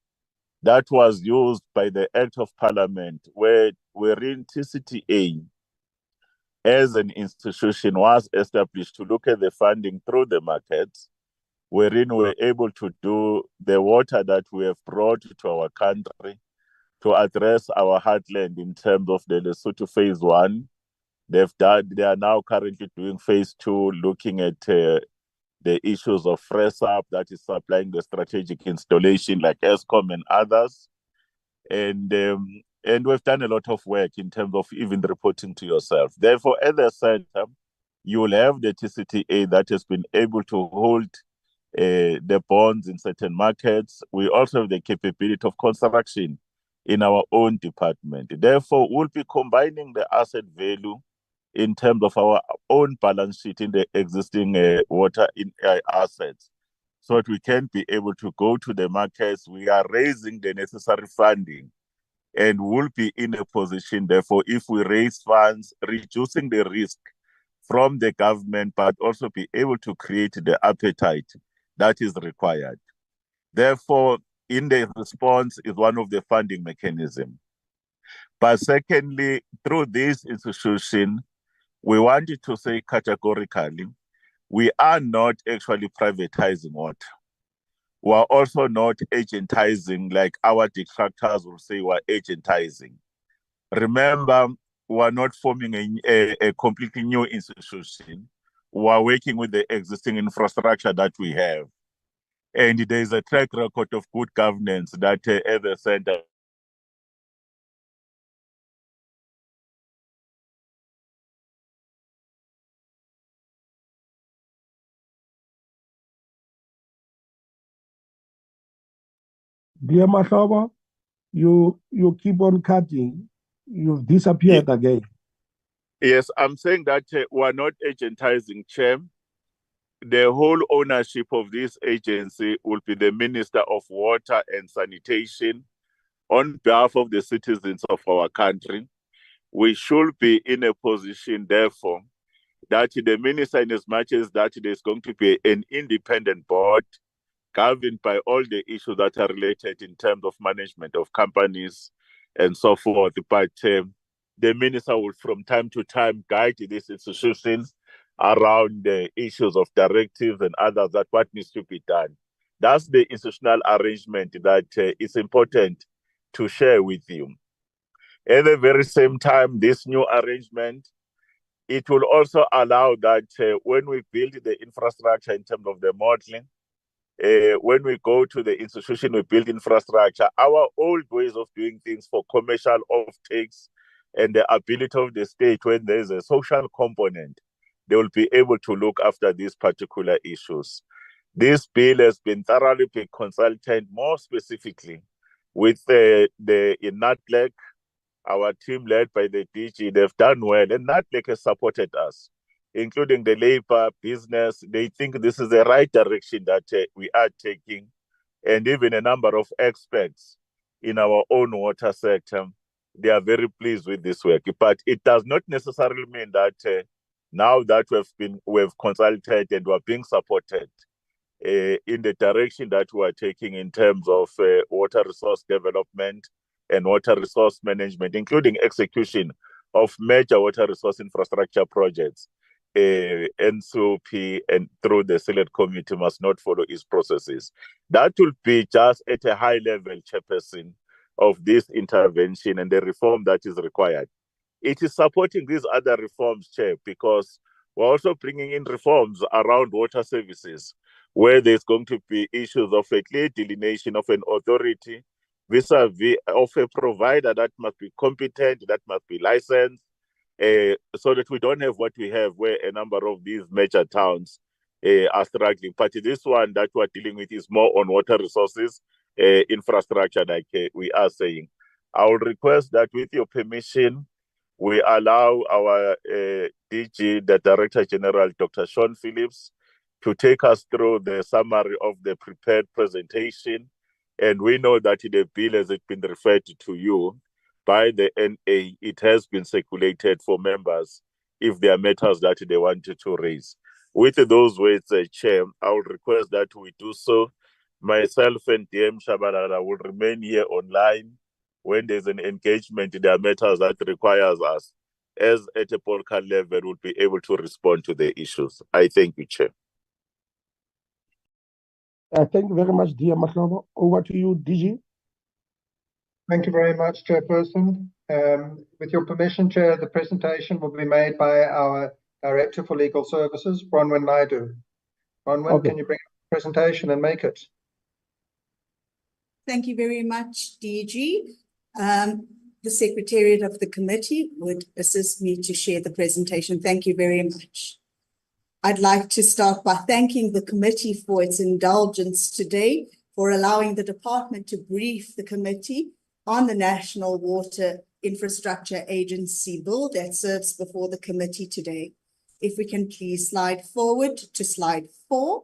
that was used by the Act of Parliament, wherein TCTA as an institution was established to look at the funding through the markets, wherein we're able to do the water that we have brought to our country to address our heartland in terms of the Lesotho phase 1. They are now currently doing phase 2, looking at the issues of FRESAP, that is supplying the strategic installation like ESCOM and others. And we've done a lot of work in terms of even reporting to yourself. Therefore, at the center, you will have the TCTA that has been able to hold the bonds in certain markets. We also have the capability of construction in our own department. Therefore, we'll be combining the asset value in terms of our own balance sheet in the existing water assets, so that we can be able to go to the markets. We are raising the necessary funding and will be in a position, therefore, if we raise funds, reducing the risk from the government, but also be able to create the appetite that is required. Therefore, in the response is one of the funding mechanisms. But secondly, through this institution, we wanted to say categorically, we are not actually privatizing water. We are also not agentizing, like our detractors will say we're agentizing. Remember, we're not forming a completely new institution. We're working with the existing infrastructure that we have. And there's a track record of good governance that at the center. Dear Mahlobo, you keep on cutting. You've disappeared again. Yes, I'm saying that we're not agentizing, Chair. The whole ownership of this agency will be the Minister of Water and Sanitation on behalf of the citizens of our country. We should be in a position, therefore, that the minister, in as much as that there's going to be an independent board governed by all the issues that are related in terms of management of companies and so forth. But the minister will, from time to time, guide these institutions around the issues of directives and others, that what needs to be done. That's the institutional arrangement that is important to share with you. At the very same time, this new arrangement, it will also allow that when we build the infrastructure in terms of the modeling, when we go to the institution, we build infrastructure, our old ways of doing things for commercial offtakes and the ability of the state, when there's a social component, they will be able to look after these particular issues. This bill has been thoroughly consulted, more specifically with in NATLEC, our team led by the DG. They've done well, and NATLEC has supported us, including the labor, business. They think this is the right direction that we are taking, and even a number of experts in our own water sector, they are very pleased with this work. But it does not necessarily mean that now that we've consulted and we're being supported in the direction that we are taking in terms of water resource development and water resource management, including execution of major water resource infrastructure projects. NCOP and through the Select Committee must not follow its processes. That will be just at a high level, Chairperson, of this intervention and the reform that is required. it is supporting these other reforms, Chair, because we're also bringing in reforms around water services, where there's going to be issues of a clear delineation of an authority vis-a-vis of a provider that must be competent, that must be licensed, so that we don't have what we have, where a number of these major towns are struggling. But this one that we're dealing with is more on water resources, infrastructure, like we are saying. I will request that, with your permission, we allow our DG, the Director General, Dr. Sean Phillips, to take us through the summary of the prepared presentation. And we know that the bill, as it's been referred to you by the NA, it has been circulated for members if there are matters that they wanted to raise. With those words, Chair, I would request that we do so. Myself and DM Shabalala will remain here online. When there's an engagement, there are matters that requires us, as at a political level, would be able to respond to the issues. I thank you, Chair. Thank you very much, dear Mahlobo. Over to you, DG. Thank you very much, Chairperson. With your permission, Chair, the presentation will be made by our Director for Legal Services, Bronwyn Naidu. Bronwyn, Okay. can you bring up the presentation and make it? Thank you very much, DG. The Secretariat of the committee would assist me to share the presentation. Thank you very much. I'd like to start by thanking the committee for its indulgence today, for allowing the department to brief the committee on the National Water Infrastructure Agency bill that serves before the committee today. If we can please slide forward to slide 4.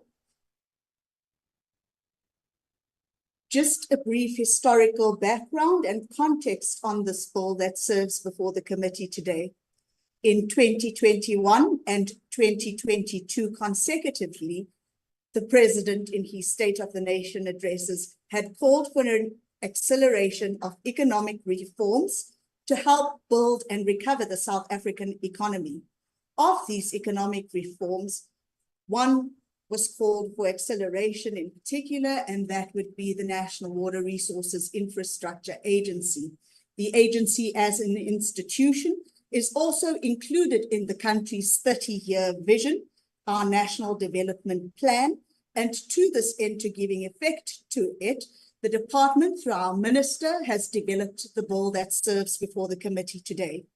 Just a brief historical background and context on this bill that serves before the committee today. In 2021 and 2022 consecutively, the President in his State of the Nation addresses had called for an acceleration of economic reforms to help build and recover the South African economy. Of these economic reforms, one was called for acceleration in particular, and that would be the National Water Resources Infrastructure Agency. The agency as an institution is also included in the country's 30-year vision, our National Development Plan, and to this end, to giving effect to it, the department, through our minister, has developed the bill that serves before the committee today.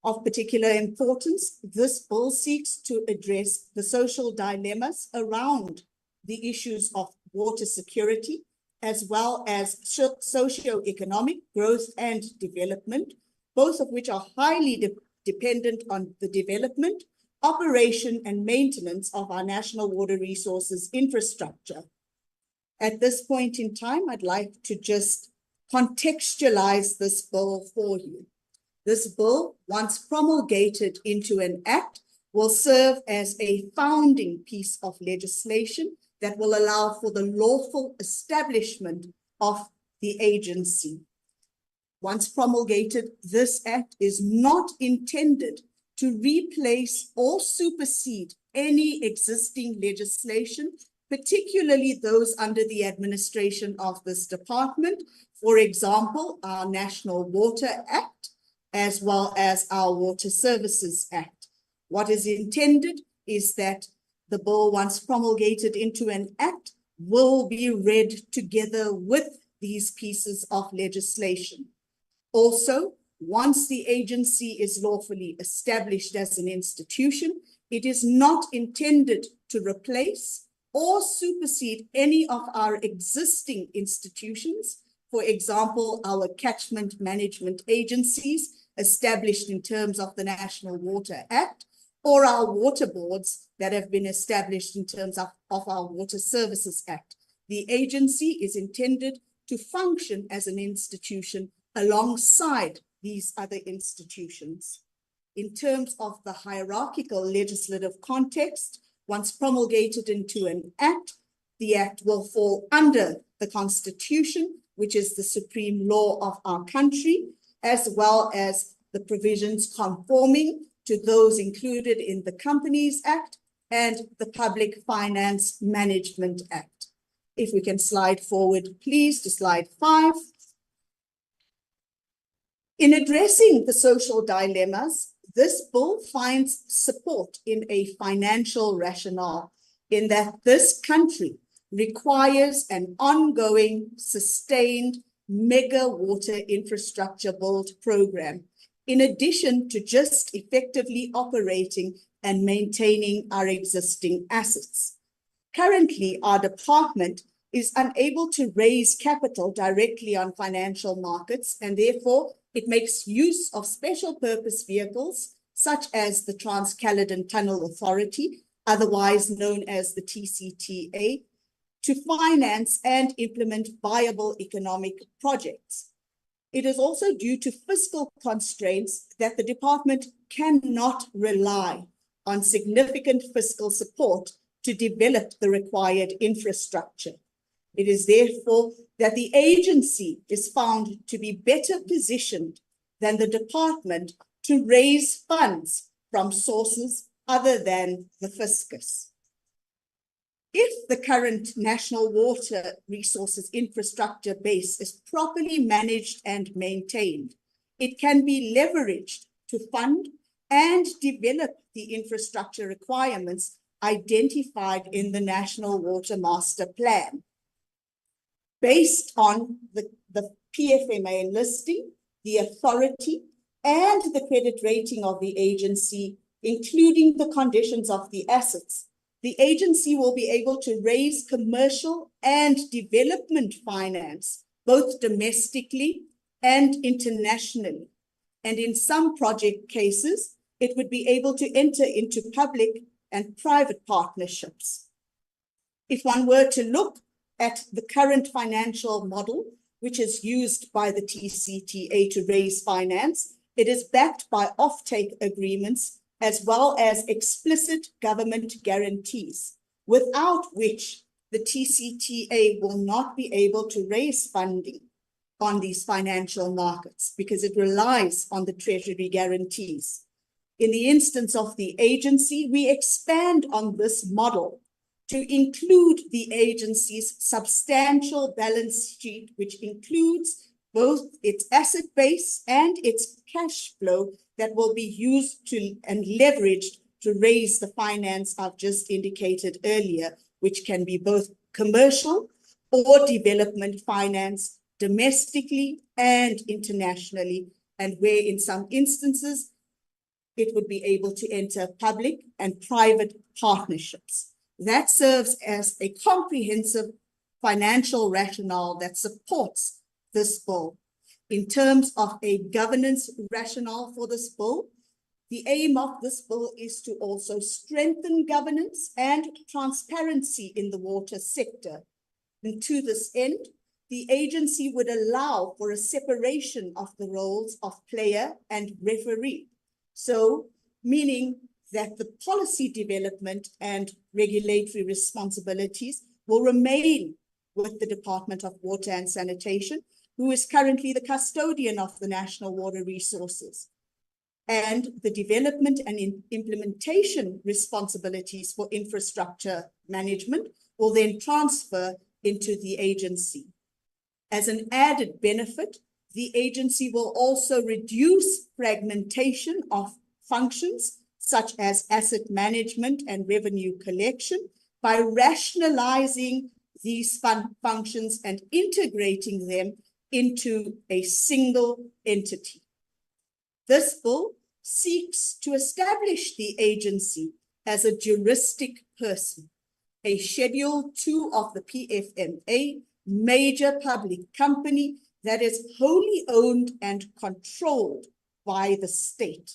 Of particular importance, this bill seeks to address the social dilemmas around the issues of water security, as well as socio-economic growth and development, both of which are highly dependent on the development, operation, and maintenance of our national water resources infrastructure. At this point in time, I'd like to just contextualize this bill for you. This bill, once promulgated into an act, will serve as a founding piece of legislation that will allow for the lawful establishment of the agency. Once promulgated, this act is not intended to replace or supersede any existing legislation, particularly those under the administration of this department. For example, our National Water Act, as well as our Water Services Act. What is intended is that the bill, once promulgated into an act, will be read together with these pieces of legislation. Also, once the agency is lawfully established as an institution, it is not intended to replace or supersede any of our existing institutions. For example, our catchment management agencies established in terms of the National Water Act, or our water boards that have been established in terms of our Water Services Act. The agency is intended to function as an institution alongside these other institutions. In terms of the hierarchical legislative context, once promulgated into an act, the act will fall under the Constitution, which is the supreme law of our country, as well as the provisions conforming to those included in the Companies Act and the Public Finance Management Act. If we can slide forward, please, to slide 5. In addressing the social dilemmas, this bill finds support in a financial rationale, in that this country requires an ongoing, sustained mega water infrastructure build program, in addition to just effectively operating and maintaining our existing assets. Currently, our department is unable to raise capital directly on financial markets, and therefore it makes use of special purpose vehicles such as the Trans-Caledon Tunnel Authority, otherwise known as the TCTA, to finance and implement viable economic projects. It is also due to fiscal constraints that the department cannot rely on significant fiscal support to develop the required infrastructure. It is therefore that the agency is found to be better positioned than the department to raise funds from sources other than the fiscus. If the current national water resources infrastructure base is properly managed and maintained, it can be leveraged to fund and develop the infrastructure requirements identified in the National Water Master Plan. Based on the PFMA listing, the authority, and the credit rating of the agency, including the conditions of the assets, the agency will be able to raise commercial and development finance, both domestically and internationally. And in some project cases, it would be able to enter into public and private partnerships. If one were to look at the current financial model, which is used by the TCTA to raise finance, it is backed by offtake agreements as well as explicit government guarantees, without which the TCTA will not be able to raise funding on these financial markets because it relies on the Treasury guarantees. In the instance of the agency, we expand on this model to include the agency's substantial balance sheet, which includes both its asset base and its cash flow that will be used to and leveraged to raise the finance I've just indicated earlier, which can be both commercial or development finance domestically and internationally, and where in some instances it would be able to enter public and private partnerships. That serves as a comprehensive financial rationale that supports this bill. In terms of a governance rationale for this bill, the aim of this bill is to also strengthen governance and transparency in the water sector. And to this end, the agency would allow for a separation of the roles of player and referee. So, meaning that the policy development and regulatory responsibilities will remain with the Department of Water and Sanitation, who is currently the custodian of the national water resources. And the development and implementation responsibilities for infrastructure management will then transfer into the agency. As an added benefit, the agency will also reduce fragmentation of functions such as asset management and revenue collection by rationalizing these functions and integrating them into a single entity. This bill seeks to establish the agency as a juristic person, a Schedule 2 of the PFMA, major public company that is wholly owned and controlled by the state.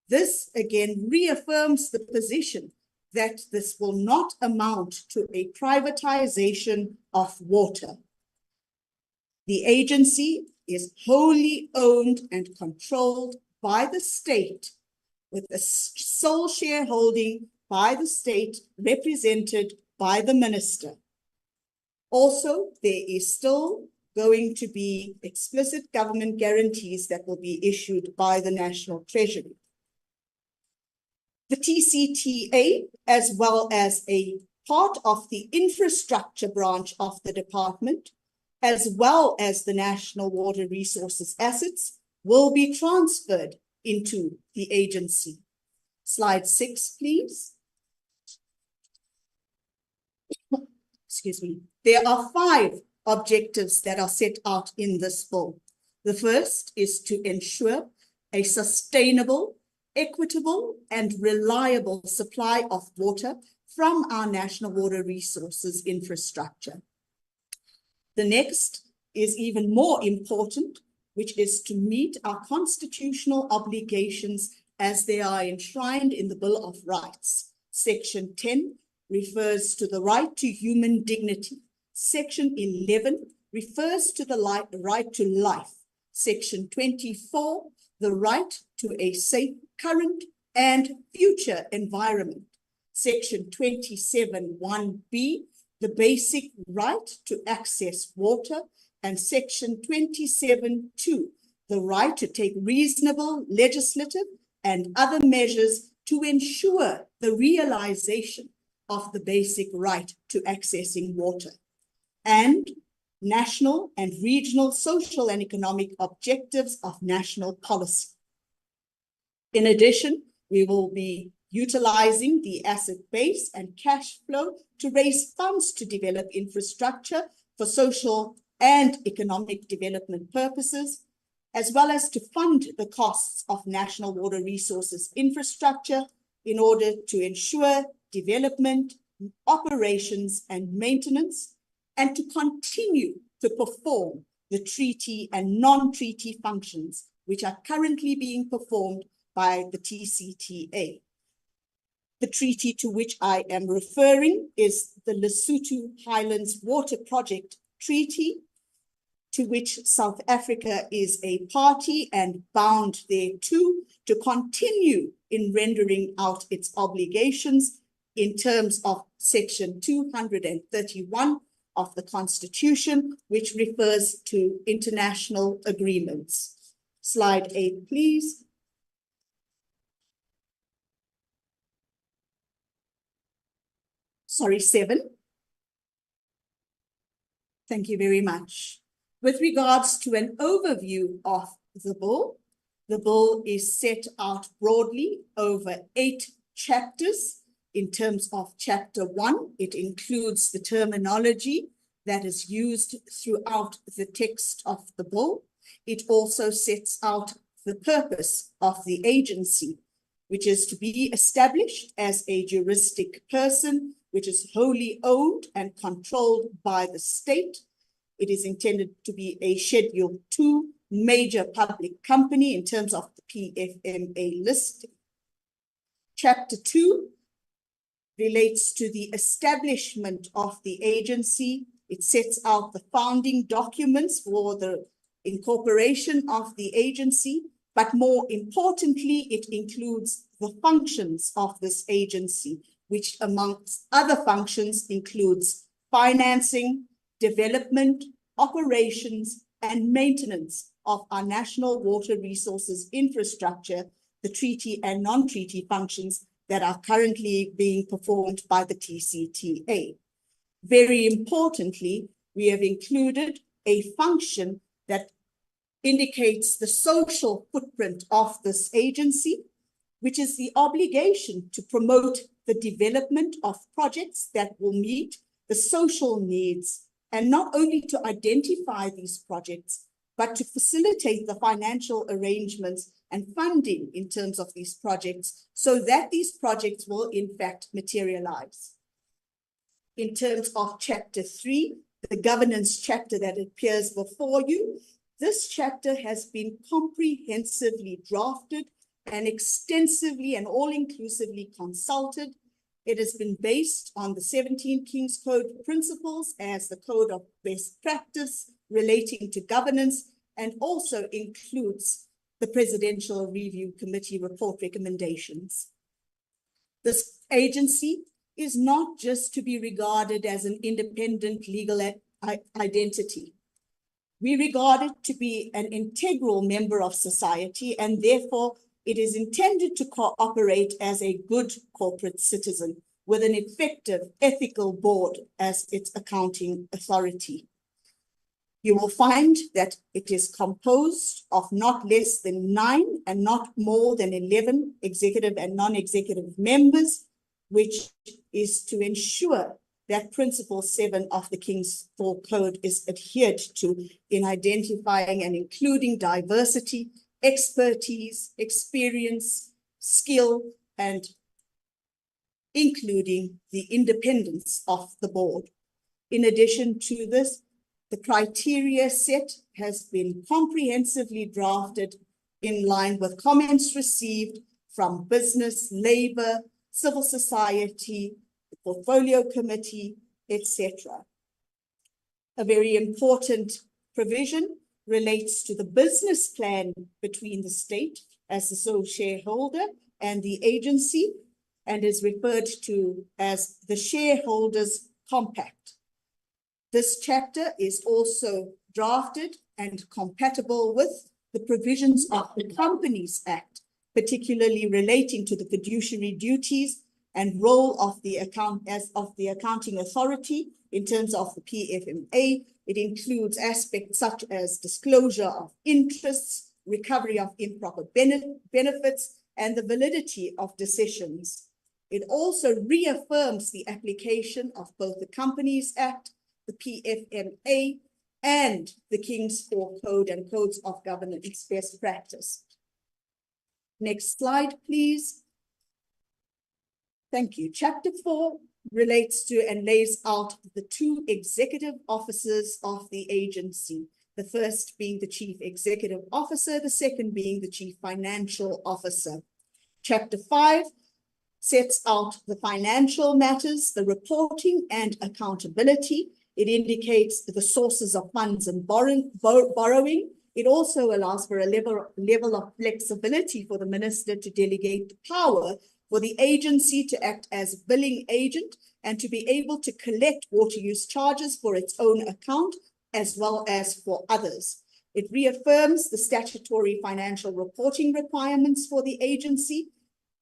This again reaffirms the position that this will not amount to a privatization of water. The agency is wholly owned and controlled by the state, with a sole shareholding by the state represented by the minister. Also, there is still going to be explicit government guarantees that will be issued by the National Treasury. The TCTA, as well as a part of the infrastructure branch of the department, as well as the national water resources assets, will be transferred into the agency. Slide 6, please. Excuse me. There are 5 objectives that are set out in this bill. The first is to ensure a sustainable, equitable, and reliable supply of water from our national water resources infrastructure. The next is even more important, which is to meet our constitutional obligations as they are enshrined in the Bill of Rights. Section 10 refers to the right to human dignity. Section 11 refers to the right to life. Section 24, the right to a safe current and future environment. Section 27(1)(b), the basic right to access water, and Section 27(2), the right to take reasonable legislative and other measures to ensure the realization of the basic right to accessing water, and national and regional social and economic objectives of national policy. In addition, we will be utilizing the asset base and cash flow to raise funds to develop infrastructure for social and economic development purposes, as well as to fund the costs of national water resources infrastructure in order to ensure development, operations, and maintenance, and to continue to perform the treaty and non-treaty functions which are currently being performed by the TCTA. The treaty to which I am referring is the Lesotho Highlands Water Project Treaty, to which South Africa is a party and bound thereto to continue in rendering out its obligations in terms of Section 231 of the Constitution, which refers to international agreements. Slide 8, please. Sorry, 7. Thank you very much. With regards to an overview of the bill is set out broadly over 8 chapters. In terms of chapter 1, it includes the terminology that is used throughout the text of the bill. It also sets out the purpose of the agency, which is to be established as a juristic person, which is wholly owned and controlled by the state. It is intended to be a Schedule 2 major public company in terms of the PFMA listing. Chapter 2 relates to the establishment of the agency. It sets out the founding documents for the incorporation of the agency, but more importantly, it includes the functions of this agency, which amongst other functions includes financing, development, operations, and maintenance of our national water resources infrastructure, the treaty and non-treaty functions that are currently being performed by the TCTA. Very importantly, we have included a function that indicates the social footprint of this agency, which is the obligation to promote the development of projects that will meet the social needs, and not only to identify these projects, but to facilitate the financial arrangements and funding in terms of these projects so that these projects will in fact materialize. In terms of chapter 3, the governance chapter that appears before you, this chapter has been comprehensively drafted and extensively and all-inclusively consulted. It has been based on the 17 King's Code principles as the code of best practice relating to governance, and also includes the Presidential Review Committee report recommendations. This agency is not just to be regarded as an independent legal identity. We regard it to be an integral member of society, and therefore it is intended to cooperate as a good corporate citizen with an effective ethical board as its accounting authority. You will find that it is composed of not less than 9 and not more than 11 executive and non-executive members, which is to ensure that Principle 7 of the King's Law Code is adhered to in identifying and including diversity, expertise, experience, skill, and including the independence of the board. In addition to this, the criteria set has been comprehensively drafted in line with comments received from business, labor, civil society, the portfolio committee, etc. A very important provision relates to the business plan between the state as the sole shareholder and the agency, and is referred to as the shareholders' compact. This chapter is also drafted and compatible with the provisions of the Companies Act, particularly relating to the fiduciary duties and role of the accounting authority in terms of the PFMA. It includes aspects such as disclosure of interests, recovery of improper benefits, and the validity of decisions. It also reaffirms the application of both the Companies Act, the PFMA, and the King's Law Code and Codes of Governance best practice. Next slide, please. Thank you. Chapter 4 relates to and lays out the 2 executive officers of the agency, the first being the Chief Executive Officer, the second being the Chief Financial Officer. Chapter 5 sets out the financial matters, the reporting and accountability. It indicates the sources of funds and borrowing. It also allows for a level of flexibility for the minister to delegate power for the agency to act as billing agent and to be able to collect water use charges for its own account as well as for others. It reaffirms the statutory financial reporting requirements for the agency,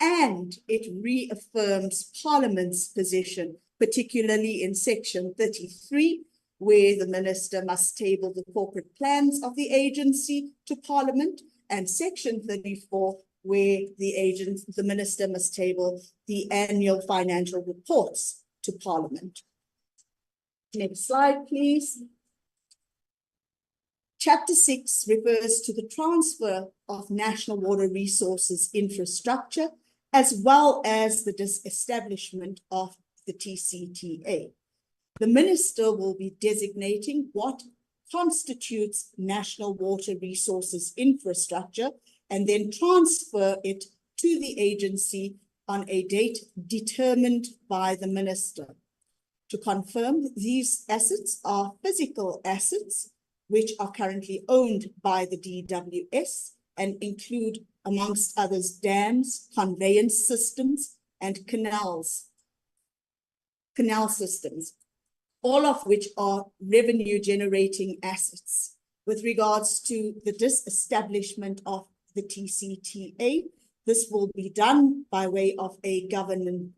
and it reaffirms Parliament's position, particularly in section 33, where the minister must table the corporate plans of the agency to Parliament, and section 34, where the minister must table the annual financial reports to Parliament. Next slide, please. Chapter 6 refers to the transfer of national water resources infrastructure, as well as the disestablishment of the TCTA. The minister will be designating what constitutes national water resources infrastructure and then transfer it to the agency on a date determined by the minister. To confirm, these assets are physical assets which are currently owned by the DWS and include, amongst others, dams, conveyance systems, and canal systems, all of which are revenue-generating assets. With regards to the disestablishment of the TCTA, this will be done by way of a government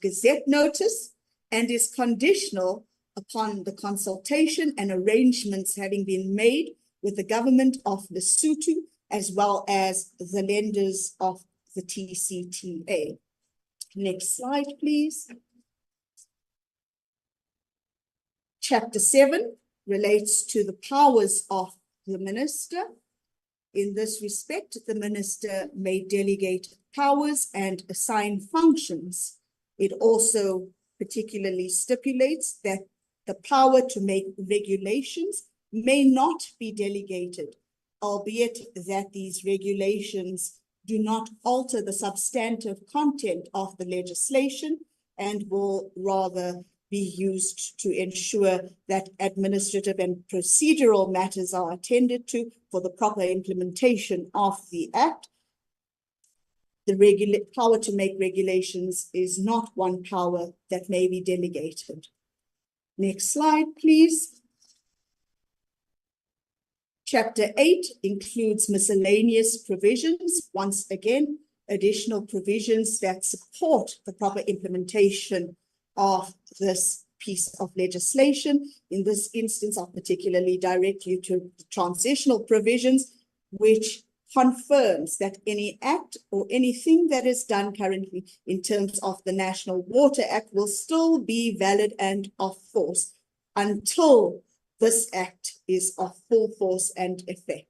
gazette notice and is conditional upon the consultation and arrangements having been made with the government of Lesotho as well as the lenders of the TCTA. Next slide, please. Chapter 7 relates to the powers of the minister. In this respect, the minister may delegate powers and assign functions. It also particularly stipulates that the power to make regulations may not be delegated, albeit that these regulations do not alter the substantive content of the legislation and will rather be used to ensure that administrative and procedural matters are attended to for the proper implementation of the Act. The power to make regulations is not one power that may be delegated. Next slide, please. Chapter 8 includes miscellaneous provisions. Once again, additional provisions that support the proper implementation of this piece of legislation. In this instance, I'll particularly direct you to the transitional provisions, which confirms that any act or anything that is done currently in terms of the National Water Act will still be valid and of force until this act is of full force and effect.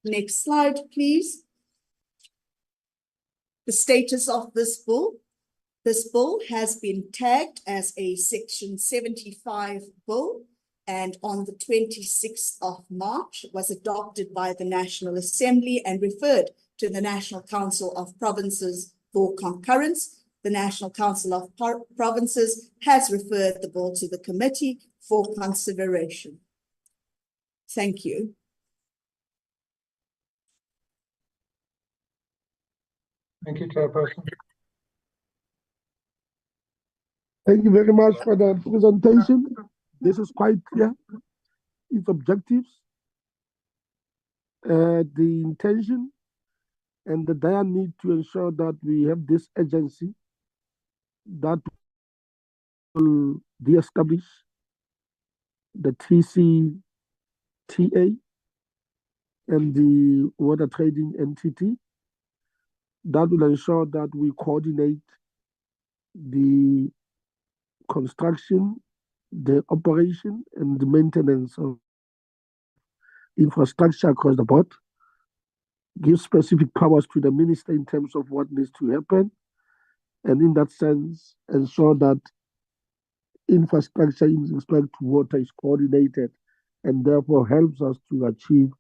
Next slide, please. The status of this bill. This bill has been tagged as a Section 75 bill, and on the 26th of March was adopted by the National Assembly and referred to the National Council of Provinces for concurrence. The National Council of Provinces has referred the bill to the committee for consideration. Thank you. Thank you, Chairperson. Thank you very much for the presentation. This is quite clear. Its objectives, the intention, and the dire need to ensure that we have this agency that will de-establish the TCTA and the water trading entity that will ensure that we coordinate the construction, the operation, and the maintenance of infrastructure across the board, give specific powers to the minister in terms of what needs to happen, and in that sense, ensure that infrastructure in respect to water is coordinated and therefore helps us to achieve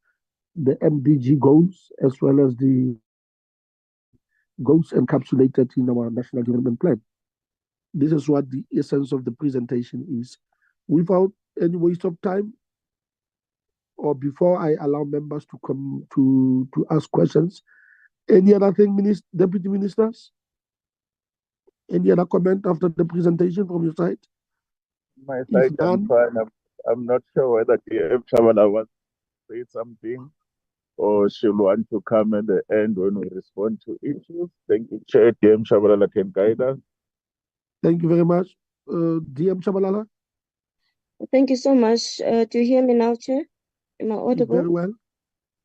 the MDG goals as well as the goals encapsulated in our National Development Plan. This is what the essence of the presentation is. Without any waste of time, or before I allow members to come to ask questions, any other thing, Deputy Ministers? Any other comment after the presentation from your side? My side, I'm fine. I'm not sure whether DM Shabala wants to say something or she'll want to come at the end when we respond to issues. Thank you, Chair. DM Shabala can guide us. Thank you very much. DM Shabalala? Thank you so much. Do you hear me now, Chair? Am I audible? Very well.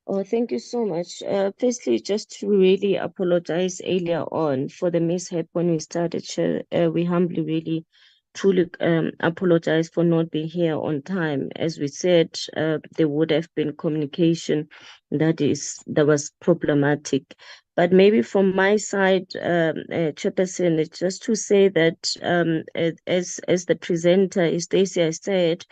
Oh, thank you so much. Firstly, just to really apologize earlier on for the mishap when we started, Chair. We humbly really truly apologize for not being here on time. As we said, there would have been communication that was problematic. But maybe from my side, Chairperson, it's just to say that as the presenter, Stacey, has said,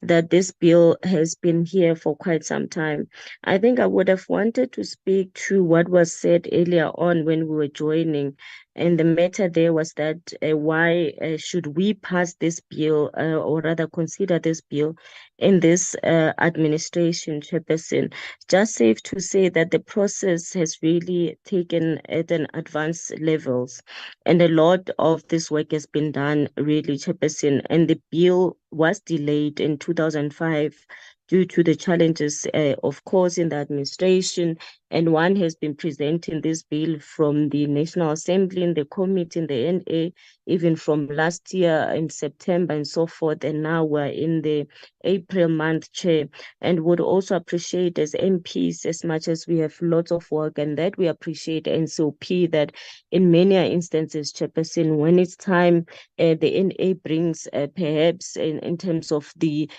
that this bill has been here for quite some time. I think I would have wanted to speak to what was said earlier on when we were joining. And the matter there was that why should we pass this bill or rather consider this bill in this administration, Chairperson? Just safe to say that the process has really taken at an advanced levels, and a lot of this work has been done really, Chairperson, and the bill was delayed in 2005 due to the challenges, of course, in the administration. And one has been presenting this bill from the National Assembly, in the committee, in the NA, even from last year in September and so forth. And now we're in the April month, Chair, and would also appreciate as MPs, as much as we have lots of work, and that we appreciate NCOP, that in many instances, Chairperson, when it's time, the NA brings perhaps in terms of the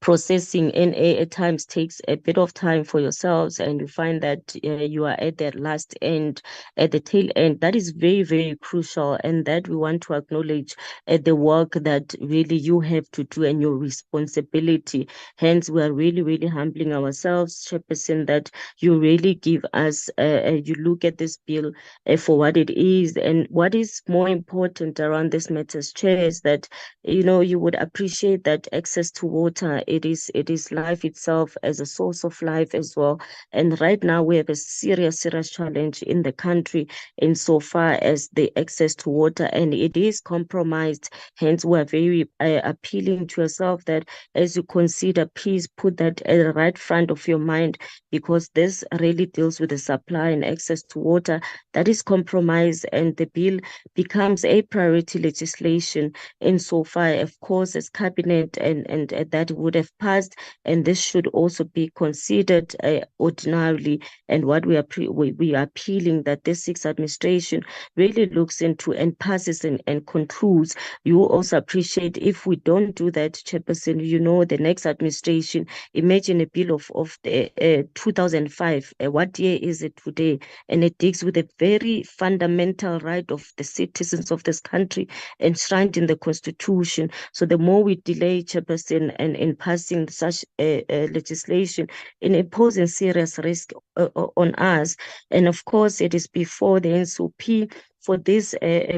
processing NA at times takes a bit of time for yourselves, and you find that you are at the last end, at the tail end. That is very, very crucial, and that we want to acknowledge the work that really you have to do and your responsibility. Hence, we are really, really humbling ourselves, Chairperson, that you really give us, you look at this bill for what it is. And what is more important around this matters, Chair, is that, you know, you would appreciate that access to water Huma, it is life itself as a source of life as well. And right now we have a serious challenge in the country insofar as the access to water, and it is compromised. Hence, we're very appealing to yourself that as you consider, please put that at the right front of your mind, because this really deals with the supply and access to water that is compromised, and the bill becomes a priority legislation insofar, of course, as cabinet and that would have passed, and this should also be considered ordinarily. And what we are appealing that this sixth administration really looks into and passes and concludes. You also appreciate if we don't do that, Chairperson, you know, the next administration, imagine a bill of the 2005, what year is it today? And it deals with a very fundamental right of the citizens of this country enshrined in the Constitution. So the more we delay, Chairperson, and in passing such legislation, in imposing serious risk on us. And of course, it is before the NCOP for this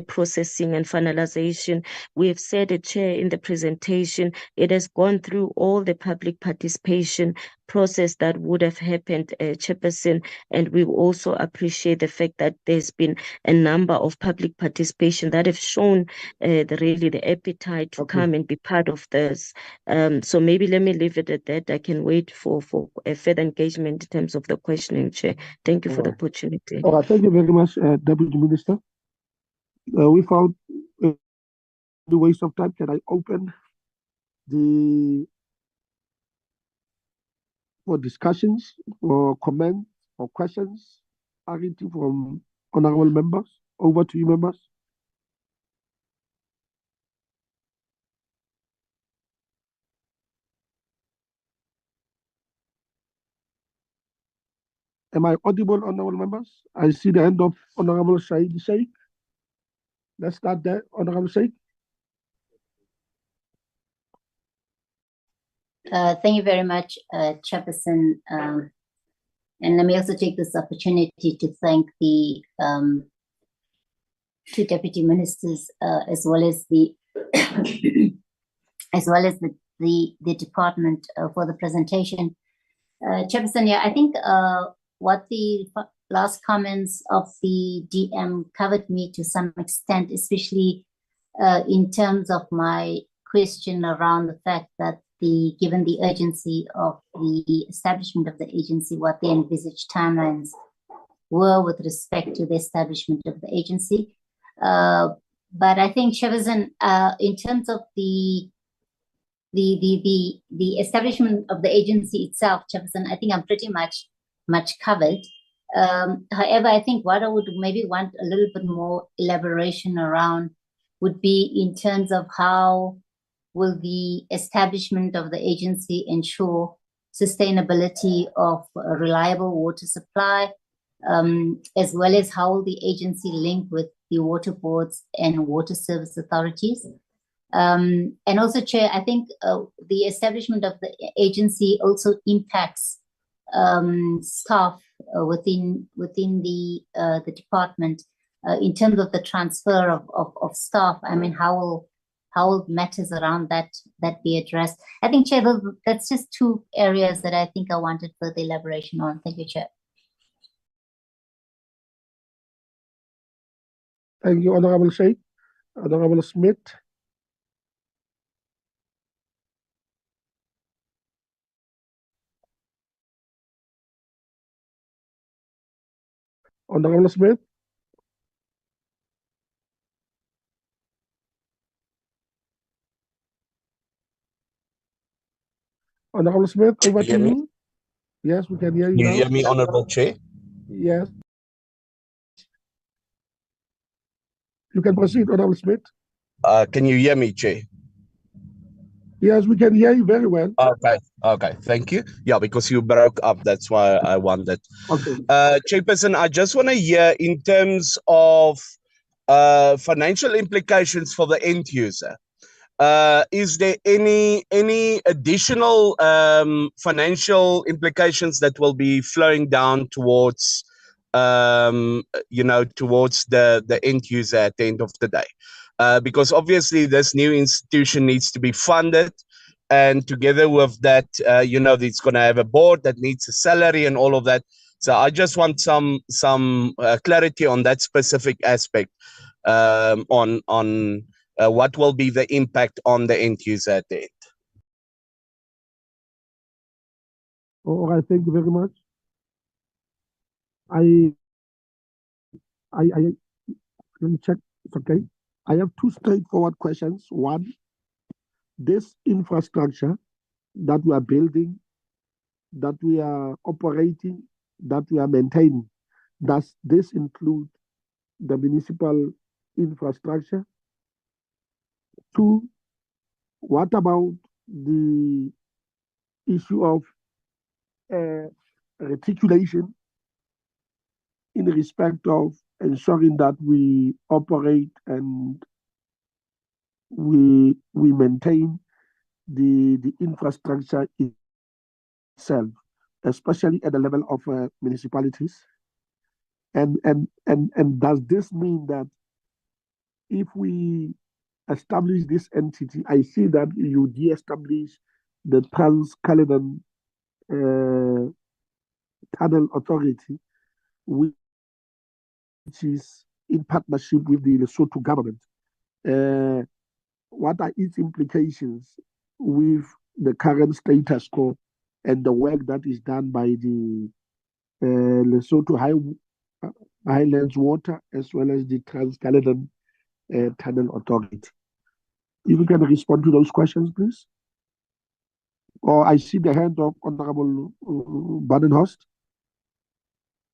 processing and finalization. We have said, Chair, in the presentation, it has gone through all the public participation process that would have happened, Chairperson, and we also appreciate the fact that there's been a number of public participation that have shown the appetite to come and be part of this. So maybe let me leave it at that. I can wait for a further engagement in terms of the questioning, Chair. Thank you for the opportunity. All right, thank you very much, Deputy Minister. Without the waste of time, can I open for discussions, for comments, or questions, anything from honorable members? Over to you, members. Am I audible, honorable members? I see the hand of Honorable Said Sheikh. Let's start there, Honorable Sheikh. Thank you very much, Chairperson. And let me also take this opportunity to thank the two deputy ministers, as well as the the department for the presentation. Chairperson, yeah, I think what the last comments of the DM covered me to some extent, especially in terms of my question around the fact that given the urgency of the establishment of the agency, what the envisaged timelines were with respect to the establishment of the agency. But I think, Chairperson, in terms of the establishment of the agency itself, Chairperson, I think I'm pretty much covered. However, I think what I would maybe want a little bit more elaboration around would be in terms of how will the establishment of the agency ensure sustainability of a reliable water supply, as well as how will the agency link with the water boards and water service authorities. And also, Chair, I think the establishment of the agency also impacts staff within the department in terms of the transfer of staff. I mean, how will matters around that be addressed? I think, Chair, that's just two areas that I think I wanted further elaboration on. Thank you, Chair. Thank you, Honorable Sheikh. Honorable Smith. Honorable Smith. Honorable Smith, over to you. Yes, we can hear you now. You hear me, Honorable Chair? Yes. You can proceed, Honorable Smith. Can you hear me, Chair? Yes, we can hear you very well. Okay, thank you. Yeah, because you broke up, that's why I wondered. Okay. Chairperson, I just want to hear in terms of financial implications for the end user. Is there any additional financial implications that will be flowing down towards towards the end user at the end of the day? Because obviously this new institution needs to be funded, and together with that, it's going to have a board that needs a salary and all of that. So I just want some clarity on that specific aspect, on what will be the impact on the end user at the end. All right, thank you very much. I let me check. It's okay. I have two straightforward questions. One, this infrastructure that we are building, that we are operating, that we are maintaining, does this include the municipal infrastructure? Two, what about the issue of reticulation in respect of ensuring that we operate and we maintain the infrastructure itself, especially at the level of municipalities? And does this mean that if we establish this entity, I see that you de-establish the Trans-Caledon Tunnel Authority, which is in partnership with the Lesotho government. What are its implications with the current status quo and the work that is done by the Lesotho Highlands Water as well as the Trans-Caledon Tunnel Authority? If you can respond to those questions, please. Or I see the hand of Honorable Badenhorst.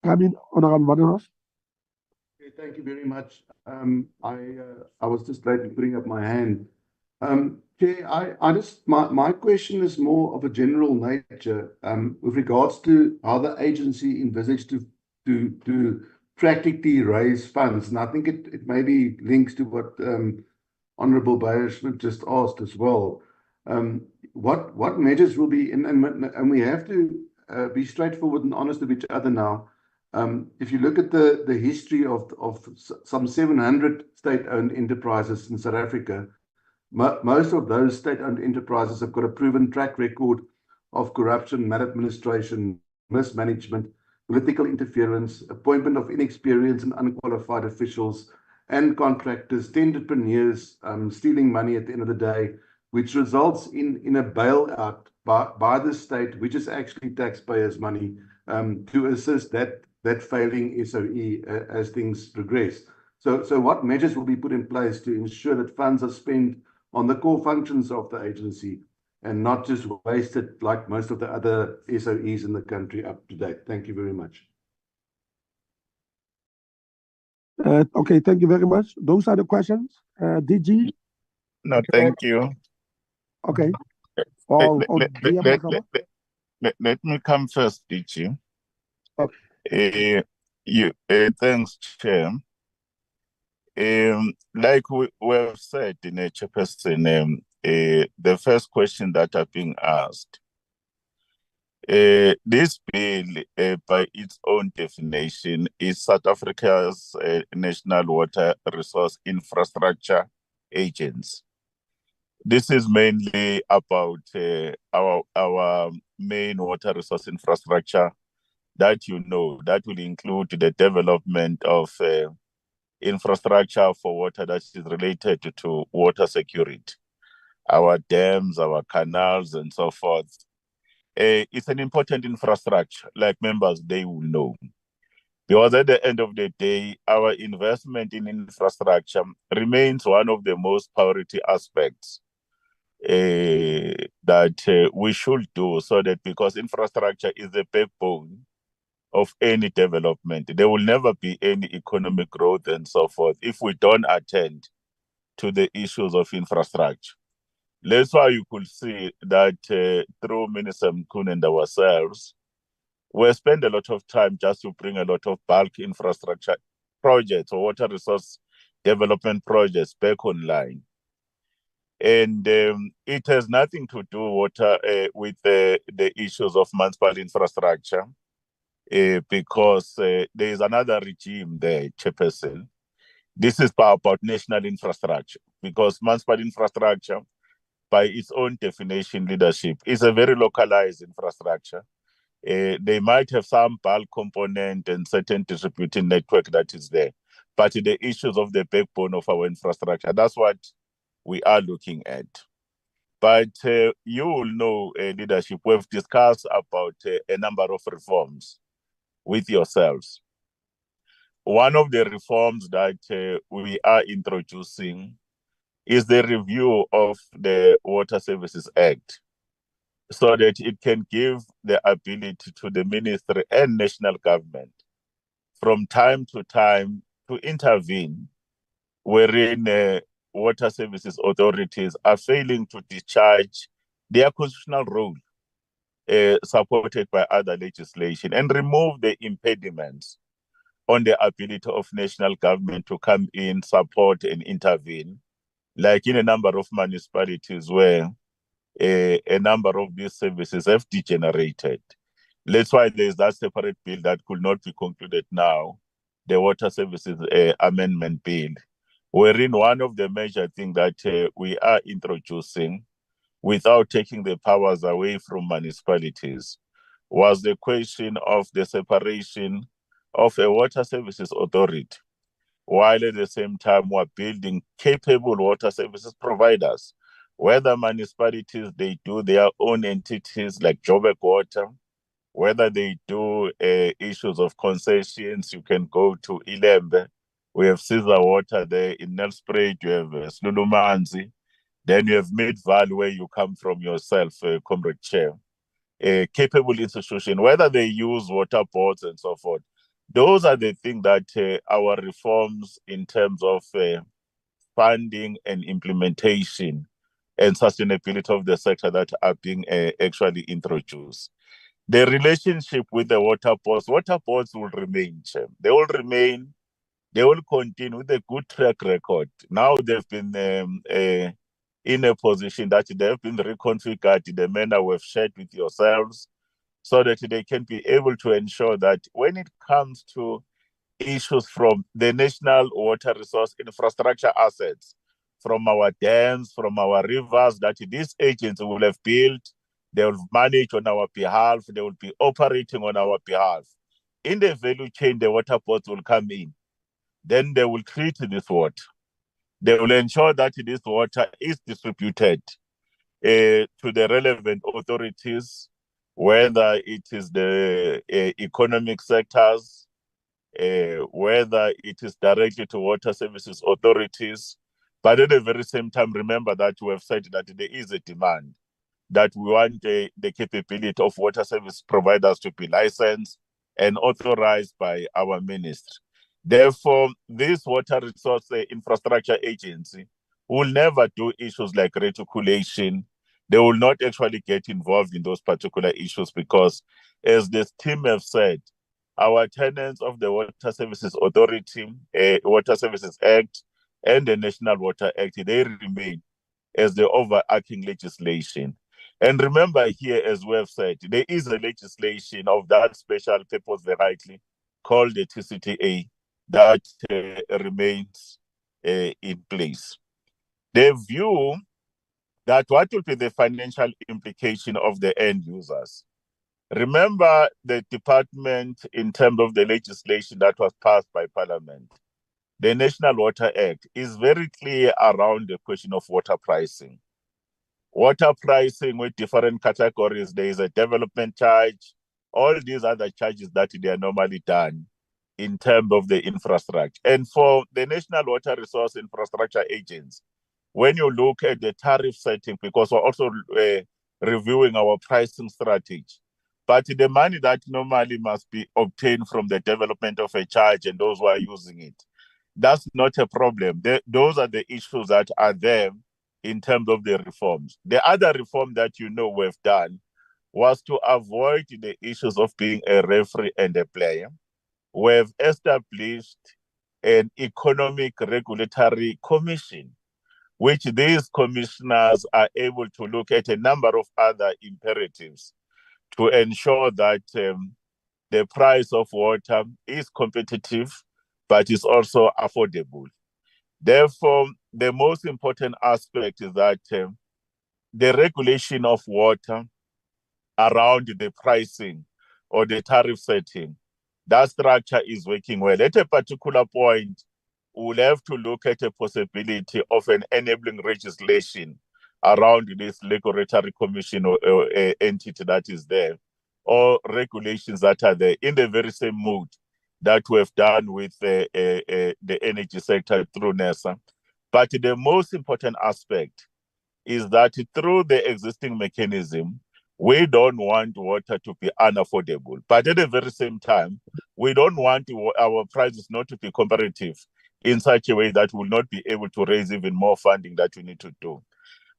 Come in, Honorable Badenhorst. Okay, thank you very much. I was just late in putting up my hand. Chair, my question is more of a general nature with regards to how the agency envisaged to practically raise funds, and I think it maybe links to what Honourable Beyer-Schmidt just asked as well. What measures will be and we have to be straightforward and honest with each other now. If you look at the history of some 700 state-owned enterprises in South Africa, most of those state-owned enterprises have got a proven track record of corruption, maladministration, mismanagement, political interference, appointment of inexperienced and unqualified officials and contractors, tenderpreneurs, stealing money at the end of the day, which results in a bailout by the state, which is actually taxpayers' money, to assist that failing SOE as things progress. So what measures will be put in place to ensure that funds are spent on the core functions of the agency and not just wasted like most of the other SOEs in the country up to date? Thank you very much. Okay, thank you very much. Those are the questions. DG? No, thank you. Okay. Let me come first, DG. Okay. Thanks, Chair. Like we have said in a chairperson, the first question that are being asked, this bill, by its own definition, is South Africa's National Water Resource Infrastructure Agency. This is mainly about our main water resource infrastructure that that will include the development of infrastructure for water that is related to water security, our dams, our canals, and so forth. It's an important infrastructure, like members, they will know. Because at the end of the day, our investment in infrastructure remains one of the most priority aspects that we should do, so that because infrastructure is the backbone of any development, there will never be any economic growth and so forth if we don't attend to the issues of infrastructure. That's why you could see that through Minister Mkhune and ourselves, we spend a lot of time just to bring a lot of bulk infrastructure projects or water resource development projects back online. And it has nothing to do with the issues of municipal infrastructure, because there is another regime there, Chairperson. This is about national infrastructure, because municipal infrastructure, by its own definition, leadership is a very localized infrastructure. They might have some bulk component and certain distributing network that is there, but the issues of the backbone of our infrastructure, that's what we are looking at. But you will know, leadership, we've discussed about a number of reforms with yourselves. One of the reforms that we are introducing is the review of the Water Services Act, so that it can give the ability to the ministry and national government from time to time to intervene wherein water services authorities are failing to discharge their constitutional role supported by other legislation, and remove the impediments on the ability of national government to come in, support and intervene, like in a number of municipalities where a number of these services have degenerated. That's why there's that separate bill that could not be concluded now, the Water Services Amendment Bill, wherein one of the major things that we are introducing without taking the powers away from municipalities was the question of the separation of a water services authority, while at the same time we're building capable water services providers, whether municipalities, they do their own entities like Joburg Water, whether they do issues of concessions. You can go to Ilembe. We have Caesar Water there. In Nelspruit, you have Slulumanzi. Then you have Midval, where you come from yourself, Comrade Chair. A capable institution, whether they use water boards and so forth. Those are the things that our reforms in terms of funding and implementation and sustainability of the sector that are being actually introduced. The relationship with the water boards will remain, Chair. They will remain, they will continue with a good track record. Now they've been in a position that they have been reconfigured in the manner we've shared with yourselves, so that they can be able to ensure that when it comes to issues from the national water resource infrastructure assets, from our dams, from our rivers, that these agents will have built, they will manage on our behalf, they will be operating on our behalf. In the value chain, the water boards will come in. Then they will treat this water. They will ensure that this water is distributed to the relevant authorities, whether it is the economic sectors, whether it is directly to water services authorities. But at the very same time, remember that we have said that there is a demand, that we want the capability of water service providers to be licensed and authorized by our ministry. Therefore, this water resource infrastructure agency will never do issues like reticulation. They will not actually get involved in those particular issues because, as the team have said, our tenants of the Water Services Authority, Water Services Act, and the National Water Act, they remain as the overarching legislation. And remember here, as we have said, there is a legislation of that special purpose variety called the TCTA that remains in place. They view that what will be the financial implication of the end users. Remember the department in terms of the legislation that was passed by Parliament. The National Water Act is very clear around the question of water pricing. Water pricing with different categories. There is a development charge, all these other charges that they are normally done in terms of the infrastructure. And for the National Water Resource Infrastructure Agency, when you look at the tariff setting, because we're also reviewing our pricing strategy, but the money that normally must be obtained from the development of a charge and those who are using it, that's not a problem. Those are the issues that are there in terms of the reforms. The other reform that we've done was to avoid the issues of being a referee and a player. We've established an economic regulatory commission, which these commissioners are able to look at a number of other imperatives to ensure that the price of water is competitive, but is also affordable. Therefore, the most important aspect is that the regulation of water around the pricing or the tariff setting, that structure is working well. At a particular point, we'll have to look at a possibility of an enabling legislation around this regulatory commission or entity that is there, or regulations that are there in the very same mood that we have done with the energy sector through NESA. But the most important aspect is that through the existing mechanism, we don't want water to be unaffordable. But at the very same time, we don't want our prices not to be comparative in such a way that we'll not be able to raise even more funding that we need to do.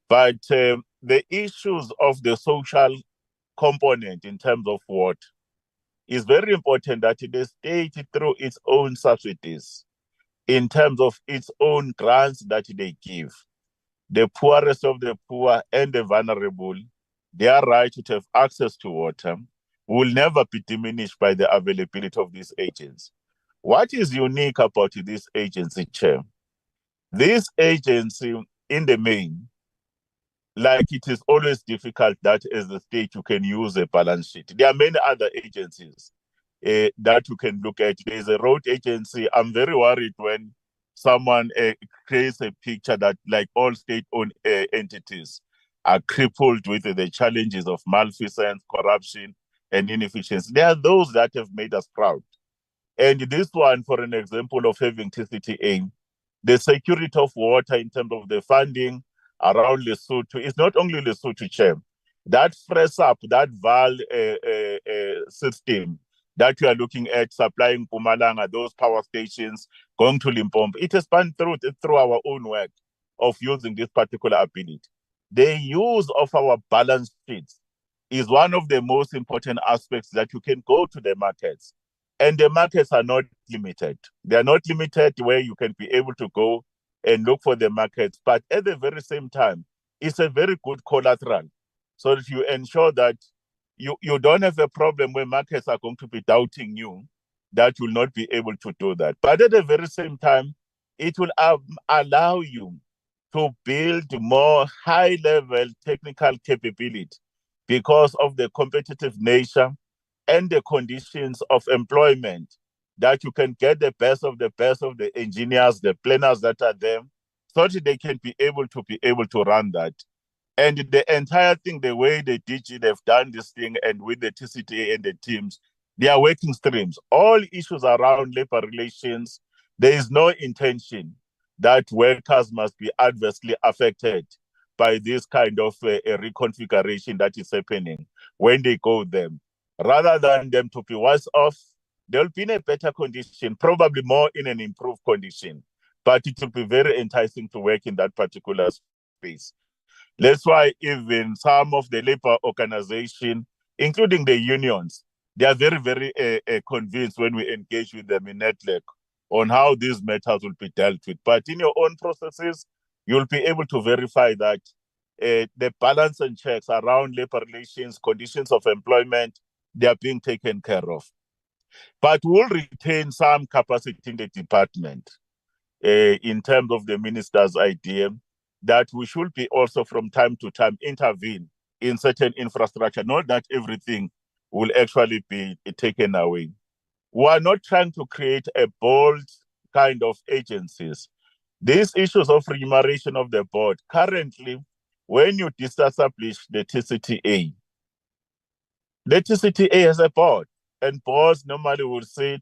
But the issues of the social component in terms of water is very important that the state, through its own subsidies, in terms of its own grants that they give, the poorest of the poor and the vulnerable, their right to have access to water will never be diminished by the availability of these agents. What is unique about this agency, Chair? This agency, in the main, like it is always difficult that as a state you can use a balance sheet. There are many other agencies that you can look at. There's a road agency. I'm very worried when someone creates a picture that like all state-owned entities are crippled with the challenges of malfeasance, corruption, and inefficiency. There are those that have made us proud. And this one, for an example of having TCTA, the security of water in terms of the funding around Lesotho is not only Lesotho, Chair. That frees up that VAL system that we are looking at supplying Mpumalanga, those power stations going to Limpopo. It has been through our own work of using this particular ability. The use of our balance sheets is one of the most important aspects that you can go to the markets. And the markets are not limited. They are not limited where you can be able to go and look for the markets. But at the very same time, it's a very good collateral so that you ensure that you don't have a problem where markets are going to be doubting you, that you'll not be able to do that. But at the very same time, it will allow you to build more high-level technical capability because of the competitive nature and the conditions of employment, that you can get the best of the engineers, the planners that are there, so that they can be able to run that. And the entire thing, the way the DG have done this thing, and with the TCTA and the teams, they are working streams. All issues around labor relations, there is no intention that workers must be adversely affected by this kind of a reconfiguration that is happening when they go there. Rather than them to be worse off, they'll be in a better condition, probably more in an improved condition. But it will be very enticing to work in that particular space. That's why even some of the labor organization, including the unions, they are very, very convinced when we engage with them in network on how these matters will be dealt with. But in your own processes, you'll be able to verify that the balance and checks around labor relations, conditions of employment, they are being taken care of. But we'll retain some capacity in the department in terms of the minister's idea that we should be also from time to time intervene in certain infrastructure, not that everything will actually be taken away. We are not trying to create a bold kind of agencies. These issues of remuneration of the board, currently, when you disestablish the TCTA has a board, and boards normally will sit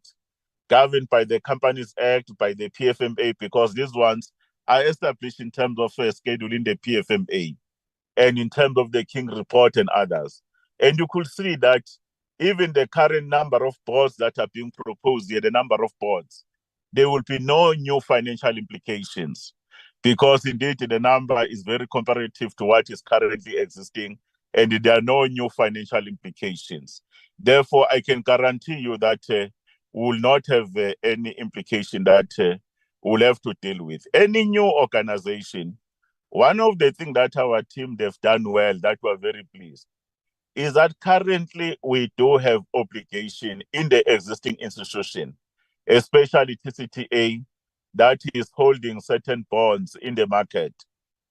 governed by the Companies Act, by the PFMA, because these ones are established in terms of scheduling the PFMA and in terms of the King Report and others. And you could see that even the current number of boards that are being proposed here, the number of boards, there will be no new financial implications, because indeed the number is very comparative to what is currently existing, and there are no new financial implications. Therefore, I can guarantee you that we will not have any implication that we'll have to deal with. Any new organization, one of the things that our team, they've done well, that we're very pleased, is that currently we do have obligation in the existing institution, especially TCTA, that is holding certain bonds in the market.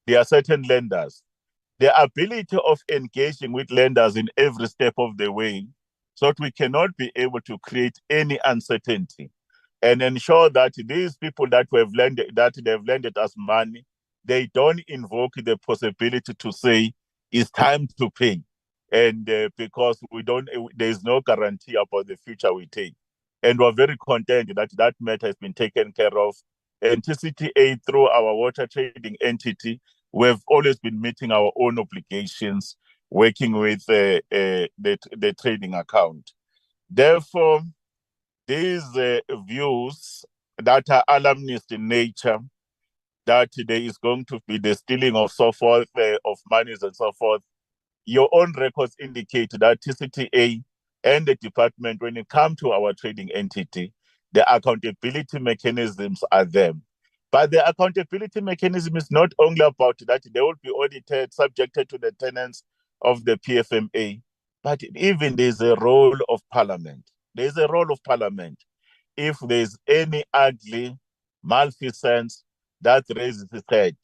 There are certain lenders. the ability of engaging with lenders in every step of the way, so that we cannot be able to create any uncertainty and ensure that these people that they've lended us money, they don't invoke the possibility to say it's time to pay. And because there's no guarantee about the future we take. And we're very content that that matter has been taken care of. And TCTA, through our water trading entity, we've always been meeting our own obligations, working with the trading account. Therefore, these views that are alarmist in nature, that there is going to be the stealing of so forth, of monies and so forth, your own records indicate that TCTA and the department, when it comes to our trading entity, the accountability mechanisms are there. But the accountability mechanism is not only about that they will be audited, subjected to the tenets of the PFMA, but even there's a role of Parliament. There's a role of Parliament. If there's any ugly malfeasance that raises its head,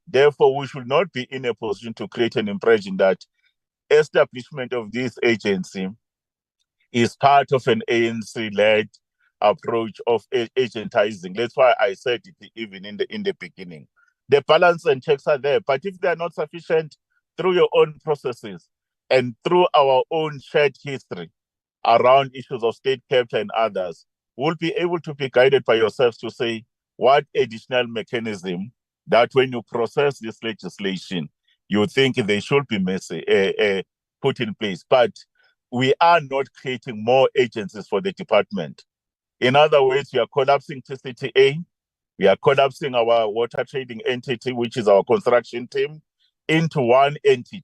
therefore we should not be in a position to create an impression that establishment of this agency is part of an ANC-led approach of agentizing. That's why I said it even in the beginning. The balance and checks are there, but if they are not sufficient through your own processes and through our own shared history around issues of state capture and others, we'll be able to be guided by yourselves to say what additional mechanism that when you process this legislation, you think they should be put in place. But we are not creating more agencies for the department. In other words, we are collapsing TCTA, we are collapsing our water trading entity, which is our construction team, into one entity.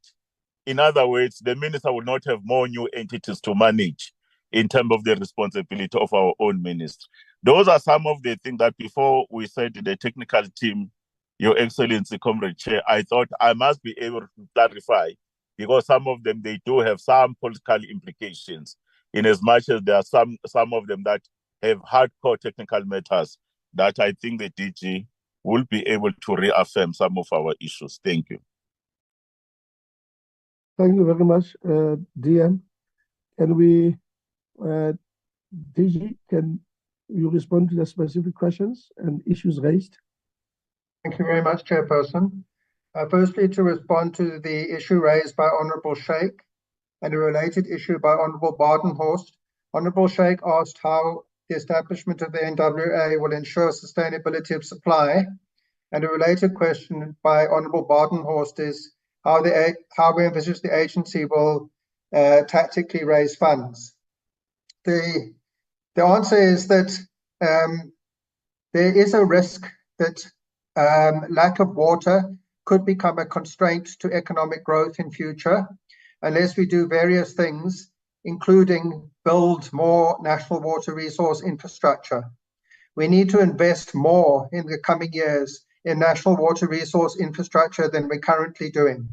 In other words, the minister will not have more new entities to manage in terms of the responsibility of our own ministry. Those are some of the things that before we said the technical team, Your Excellency, Comrade Chair, I thought I must be able to clarify, because some of them, they do have some political implications, in as much as there are some of them that have hardcore technical matters that I think the DG will be able to reaffirm some of our issues. Thank you. Thank you very much, DM. Can we, DG, can you respond to the specific questions and issues raised? Thank you very much, Chairperson. Firstly, to respond to the issue raised by Honourable Sheikh and a related issue by Honourable Badenhorst. Honourable Sheikh asked how the establishment of the NWA will ensure sustainability of supply, and a related question by Honourable Badenhorst is how we envisage the agency will tactically raise funds. The answer is that there is a risk that lack of water could become a constraint to economic growth in future unless we do various things, including build more national water resource infrastructure. We need to invest more in the coming years in national water resource infrastructure than we're currently doing.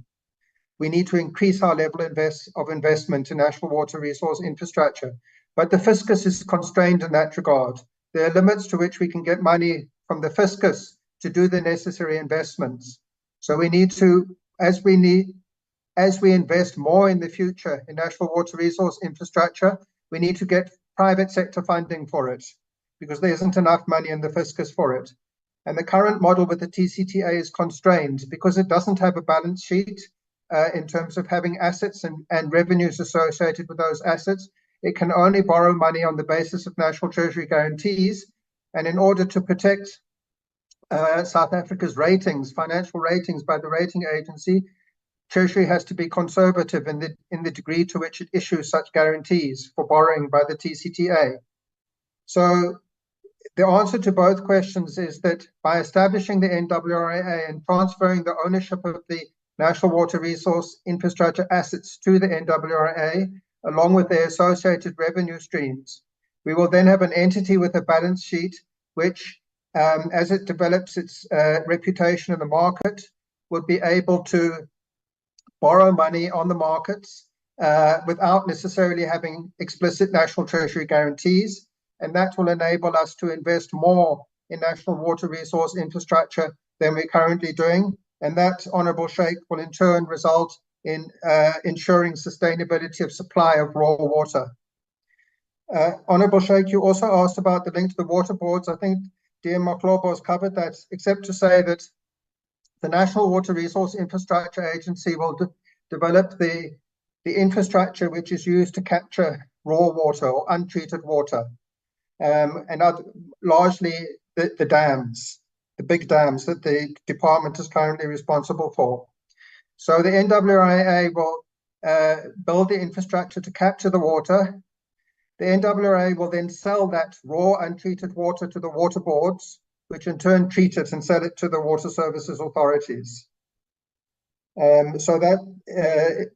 We need to increase our level of investment in national water resource infrastructure, but the fiscus is constrained in that regard. There are limits to which we can get money from the fiscus to do the necessary investments. So we need to, as we invest more in the future in national water resource infrastructure, we need to get private sector funding for it, because there isn't enough money in the fiscus for it. And the current model with the TCTA is constrained because it doesn't have a balance sheet in terms of having assets and revenues associated with those assets. It can only borrow money on the basis of national treasury guarantees. And in order to protect South Africa's ratings, financial ratings by the rating agency, Treasury has to be conservative in the degree to which it issues such guarantees for borrowing by the TCTA. So the answer to both questions is that by establishing the NWRA and transferring the ownership of the national water resource infrastructure assets to the NWRA, along with their associated revenue streams, we will then have an entity with a balance sheet which, as it develops its reputation in the market, would be able to borrow money on the markets without necessarily having explicit national treasury guarantees. And that will enable us to invest more in national water resource infrastructure than we're currently doing, and that, Honourable Sheikh, will in turn result in ensuring sustainability of supply of raw water. Honourable Sheikh, you also asked about the link to the water boards. I think Dear Maklobo has covered that, except to say that the National Water Resource Infrastructure Agency will develop the infrastructure which is used to capture raw water or untreated water, and largely the dams, the big dams that the department is currently responsible for. So the NWRA will build the infrastructure to capture the water. The NWRA will then sell that raw untreated water to the water boards, which in turn treat it and sell it to the water services authorities. So that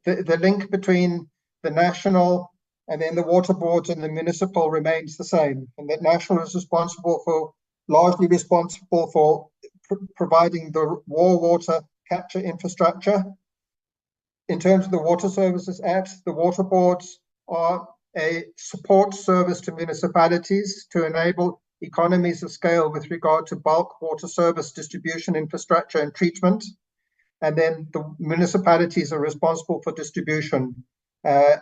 the link between the national and then the water boards and the municipal remains the same, and that national is largely responsible for providing the raw water capture infrastructure. In terms of the Water Services Act, the water boards are a support service to municipalities to enable economies of scale with regard to bulk water service distribution infrastructure and treatment. And then the municipalities are responsible for distribution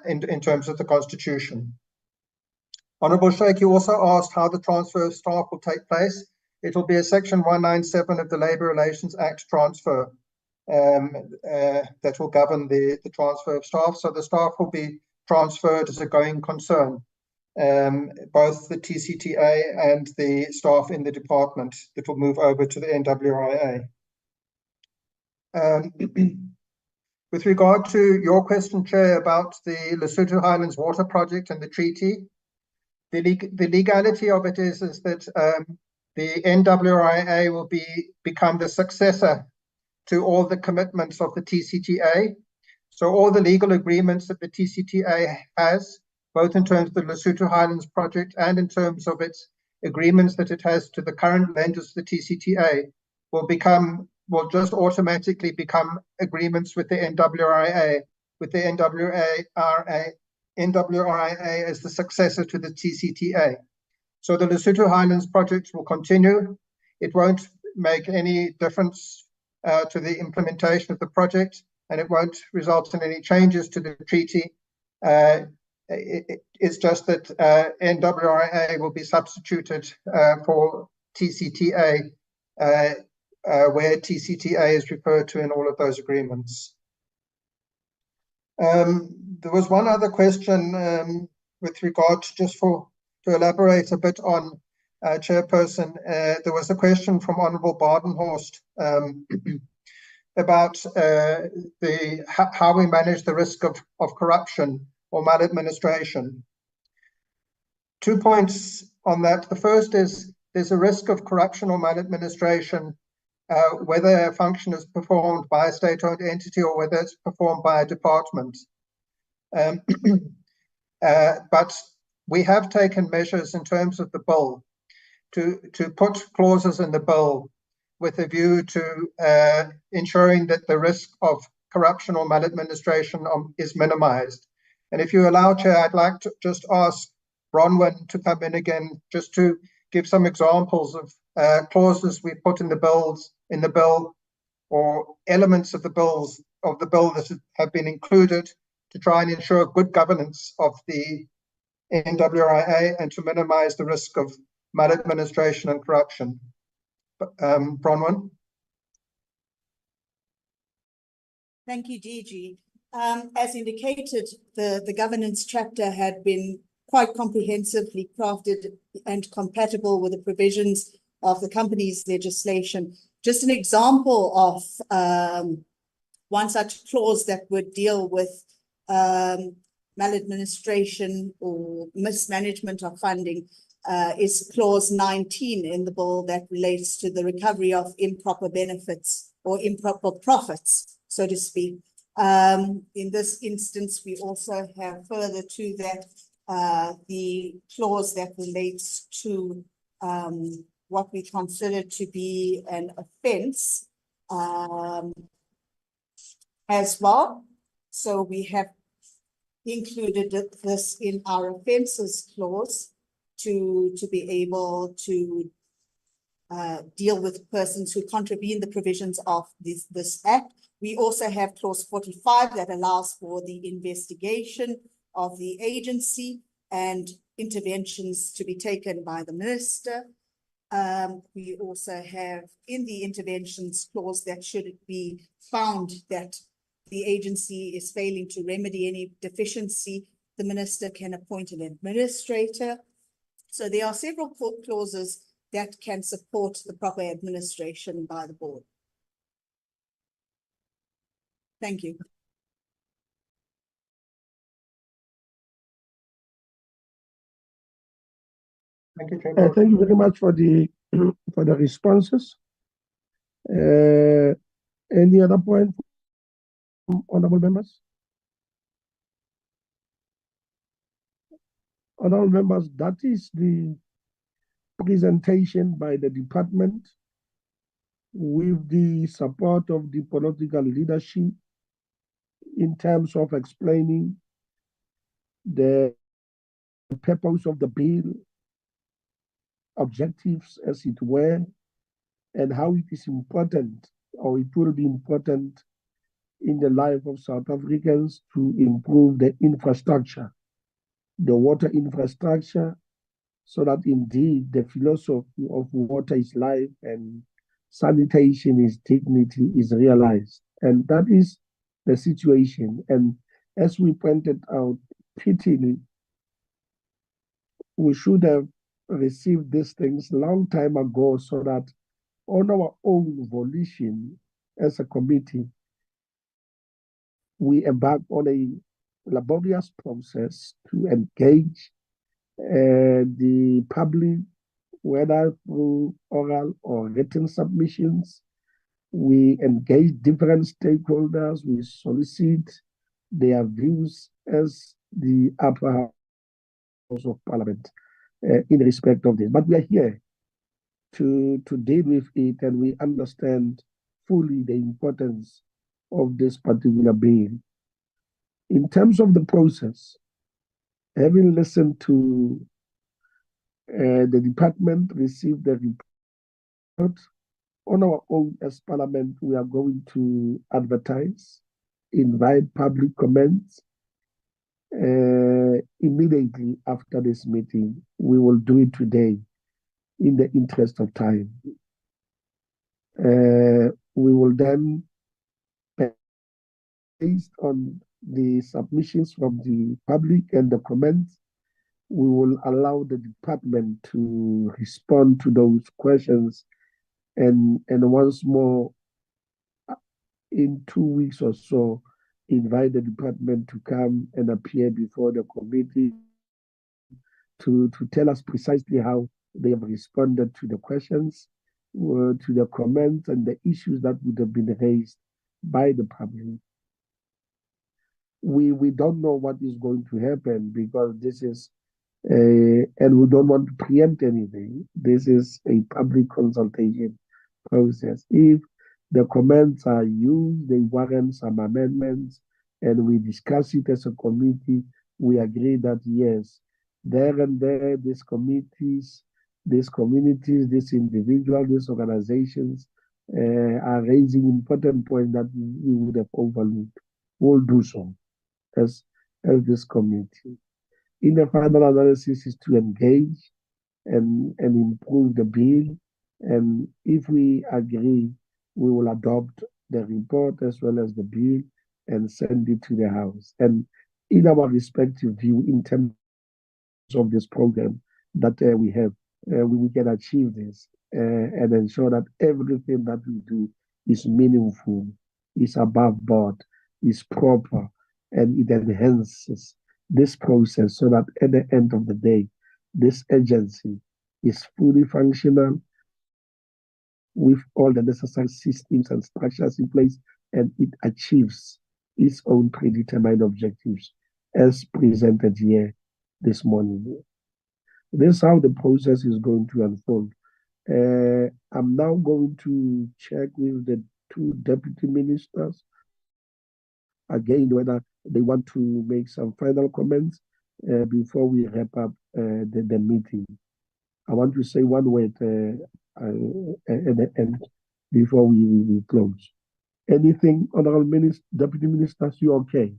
in terms of the Constitution. Honourable Sheikh, you also asked how the transfer of staff will take place. It will be a Section 197 of the Labour Relations Act transfer that will govern the transfer of staff. So the staff will be transferred as a going concern, both the TCTA and the staff in the department that will move over to the NWRA. With regard to your question, Chair, about the Lesotho Highlands Water Project and the treaty, the legality of it is that the NWRA will become the successor to all the commitments of the TCTA. So all the legal agreements that the TCTA has, both in terms of the Lesotho Highlands Project and in terms of its agreements that it has to the current lenders of the TCTA, will just automatically become agreements with the NWRA, with the NWRA as the successor to the TCTA. So the Lesotho Highlands Project will continue. It won't make any difference to the implementation of the project, and it won't result in any changes to the treaty. It's just that NWRA will be substituted for TCTA, where TCTA is referred to in all of those agreements. There was one other question with regard to, to elaborate a bit on, Chairperson, there was a question from Honourable Badenhorst about how we manage the risk of corruption or maladministration. 2 points on that. The first is there's a risk of corruption or maladministration whether a function is performed by a state-owned entity or whether it's performed by a department. But we have taken measures in terms of the bill to put clauses in the bill with a view to ensuring that the risk of corruption or maladministration is minimized. And if you allow, Chair, I'd like to just ask Bronwyn to come in again, just to give some examples of clauses we put in the bill, or elements of the bill that have been included to try and ensure good governance of the NWRA and to minimize the risk of maladministration and corruption. Bronwyn. Thank you, DG. As indicated, the governance chapter had been quite comprehensively crafted and compatible with the provisions of the company's legislation. Just an example of one such clause that would deal with maladministration or mismanagement of funding is clause 19 in the bill that relates to the recovery of improper benefits or improper profits, so to speak. In this instance, we also have further to that the clause that relates to what we consider to be an offense as well. So we have included this in our offenses clause to be able to deal with persons who contravene the provisions of this act. We also have clause 45 that allows for the investigation of the agency and interventions to be taken by the minister. We also have in the interventions clause that should it be found that the agency is failing to remedy any deficiency, the minister can appoint an administrator. So there are several clauses that can support the proper administration by the board. Thank you. Thank you, Chair. Thank you very much for the responses. Any other point, honorable members? Honorable members, that is the presentation by the department with the support of the political leadership in terms of explaining the purpose of the bill, objectives as it were, and how it is important, or it will be important in the life of South Africans to improve the infrastructure, the water infrastructure, so that indeed the philosophy of water is life and sanitation is dignity is realized. And that is the situation. And as we pointed out pitifully, we should have received these things long time ago so that on our own volition as a committee, we embark on a laborious process to engage the public, whether through oral or written submissions. We engage different stakeholders, we solicit their views as the upper house of parliament in respect of this. But we are here to deal with it, and we understand fully the importance of this particular bill. In terms of the process, having listened to the department receive the report, on our own as parliament, we are going to advertise, invite public comments. Immediately after this meeting, we will do it today in the interest of time. We will then, based on the submissions from the public and the comments, we will allow the department to respond to those questions, and once more, in 2 weeks or so, invite the department to come and appear before the committee to tell us precisely how they have responded to the questions, to the comments and the issues that would have been raised by the public. We don't know what is going to happen, because this is and we don't want to preempt anything. This is a public consultation process. If the comments are used, they warrant some amendments, and we discuss it as a committee, we agree that yes, there and there, these committees, these communities, these individuals, these organizations are raising important points that we would have overlooked. We'll do so as this committee. In the final analysis is to engage and improve the bill. And if we agree, we will adopt the report as well as the bill and send it to the House. And in our respective view, in terms of this program that we have, we can achieve this and ensure that everything that we do is meaningful, is above board, is proper, and it enhances this process so that at the end of the day, this agency is fully functional with all the necessary systems and structures in place, and it achieves its own predetermined objectives as presented here this morning. This is how the process is going to unfold. I'm now going to check with the two deputy ministers again whether they want to make some final comments before we wrap up the meeting. I want to say one word, and before we close. Anything, Honorable Deputy Ministers, you okay?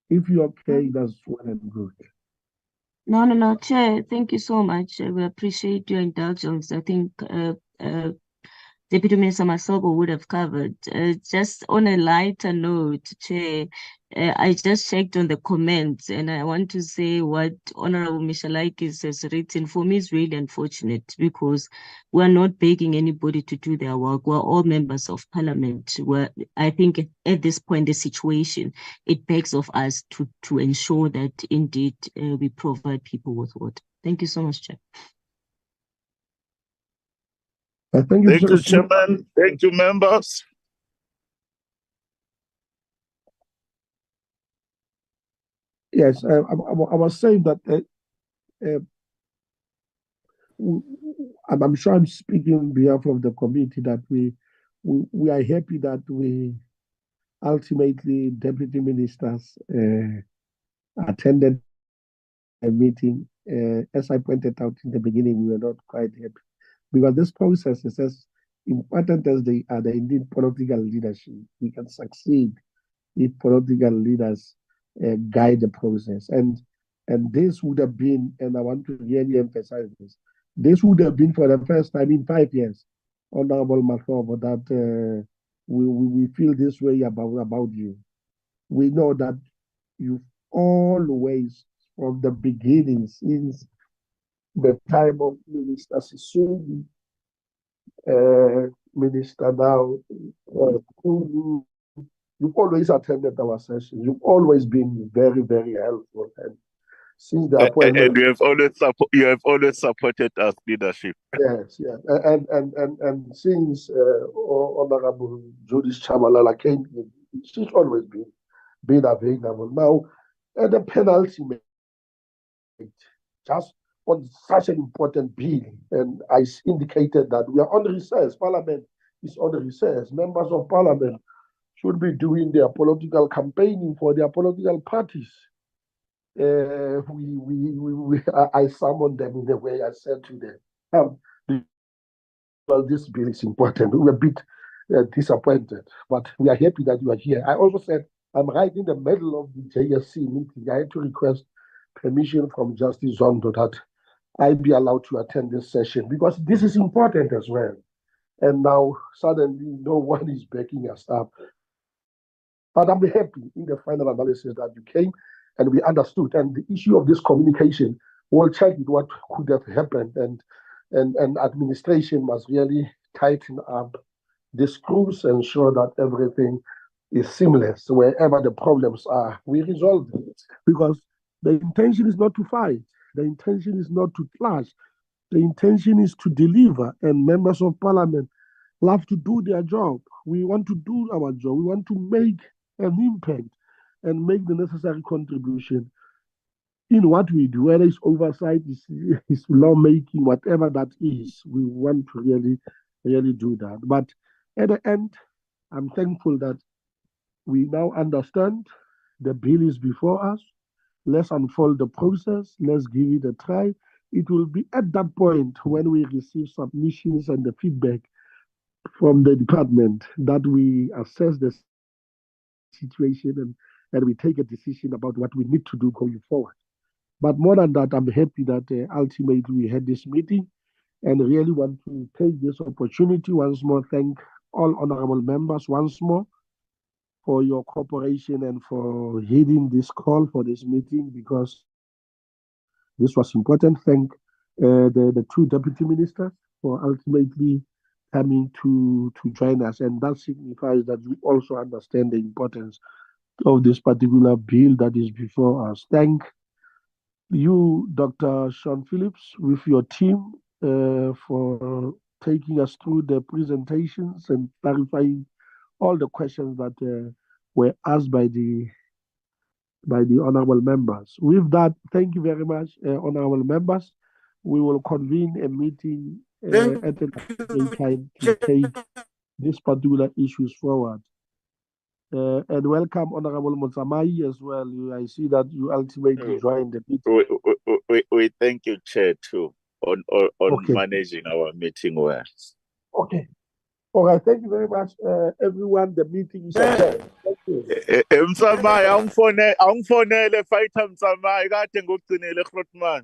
If you're okay, that's well and good. No, Chair, thank you so much. We appreciate your indulgence. I think Deputy Minister Masobo would have covered. Just on a lighter note, Chair, I just checked on the comments and I want to say what Honorable Michalakis has written for me is really unfortunate because we're not begging anybody to do their work. We're all members of parliament. I think at this point, the situation, it begs of us to ensure that indeed we provide people with water. Thank you so much, Chair. Thank you, Chairman. Thank you, members. Yes, I was saying that I'm sure I'm speaking on behalf of the committee that we are happy that we ultimately deputy ministers attended a meeting. As I pointed out in the beginning, we were not quite happy because this process is as important as they are. They need political leadership. We can succeed if political leaders guide the process. And this would have been, and I want to really emphasize this would have been for the first time in 5 years, Honorable Masobo, that we feel this way about you. We know that you've always, from the beginning, since the time of Minister Sisulu, Minister now, you've always attended our sessions. You've always been very, very helpful. And since the appointment, and you have always supported us leadership. Yes. And since Honorable Judith Chabalala came in, she's always been available. Now, at the penultimate, just on such an important bill, and I indicated that we are on recess. Parliament is on recess. Members of Parliament should be doing their political campaigning for their political parties. I summoned them in a way. I said to them, well, this bill is important. We were a bit disappointed, but we are happy that you are here. I also said, I'm right in the middle of the JSC meeting. I had to request permission from Justice Zondo that I be allowed to attend this session because this is important as well. And now suddenly no one is backing us up. But I'm happy in the final analysis that you came and we understood. And the issue of this communication, we'll check what could have happened. And administration must really tighten up the screws, ensure that everything is seamless. Wherever the problems are, we resolve it. Because the intention is not to fight. The intention is not to clash. The intention is to deliver. And members of parliament love to do their job. We want to do our job. We want to make an impact and make the necessary contribution in what we do, whether it's oversight, is lawmaking, whatever that is. We want to really do that. But at the end, I'm thankful that we now understand the bill is before us. Let's unfold the process. Let's give it a try. It will be at that point when we receive submissions and the feedback from the department that we assess the situation and we take a decision about what we need to do going forward. But more than that, I'm happy that ultimately we had this meeting and really want to take this opportunity once more, thank all honorable members once more for your cooperation and for heeding this call for this meeting because this was important. Thank the two deputy ministers for ultimately coming to join us. And that signifies that we also understand the importance of this particular bill that is before us. Thank you, Dr. Sean Phillips, with your team for taking us through the presentations and clarifying all the questions that were asked by the honorable members. With that, thank you very much, honorable members. We will convene a meeting at a later time to take these particular issues forward. And welcome, Honorable Motsamai, as well. I see that you ultimately joined the meeting. We thank you, Chair, too. on managing our meeting well. Okay. All right. Thank you very much, everyone. The meeting is adjourned. Thank you. Msamai, angfonele fighter Msamai, kade ngokugcinele Grootman.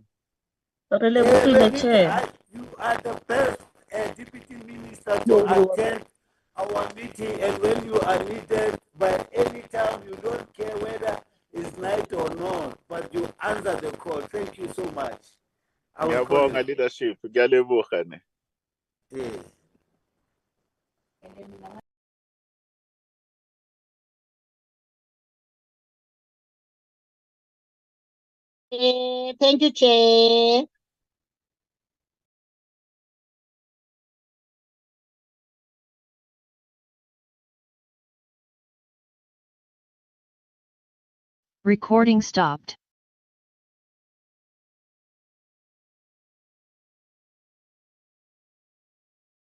Chair. You are the best deputy minister to attend our meeting, and when you are needed by any time, you don't care whether it's night or not, but you answer the call. Thank you so much. Ngiyabonga leadership, ngiyalebuka ne. Thank you, Chair. Recording stopped.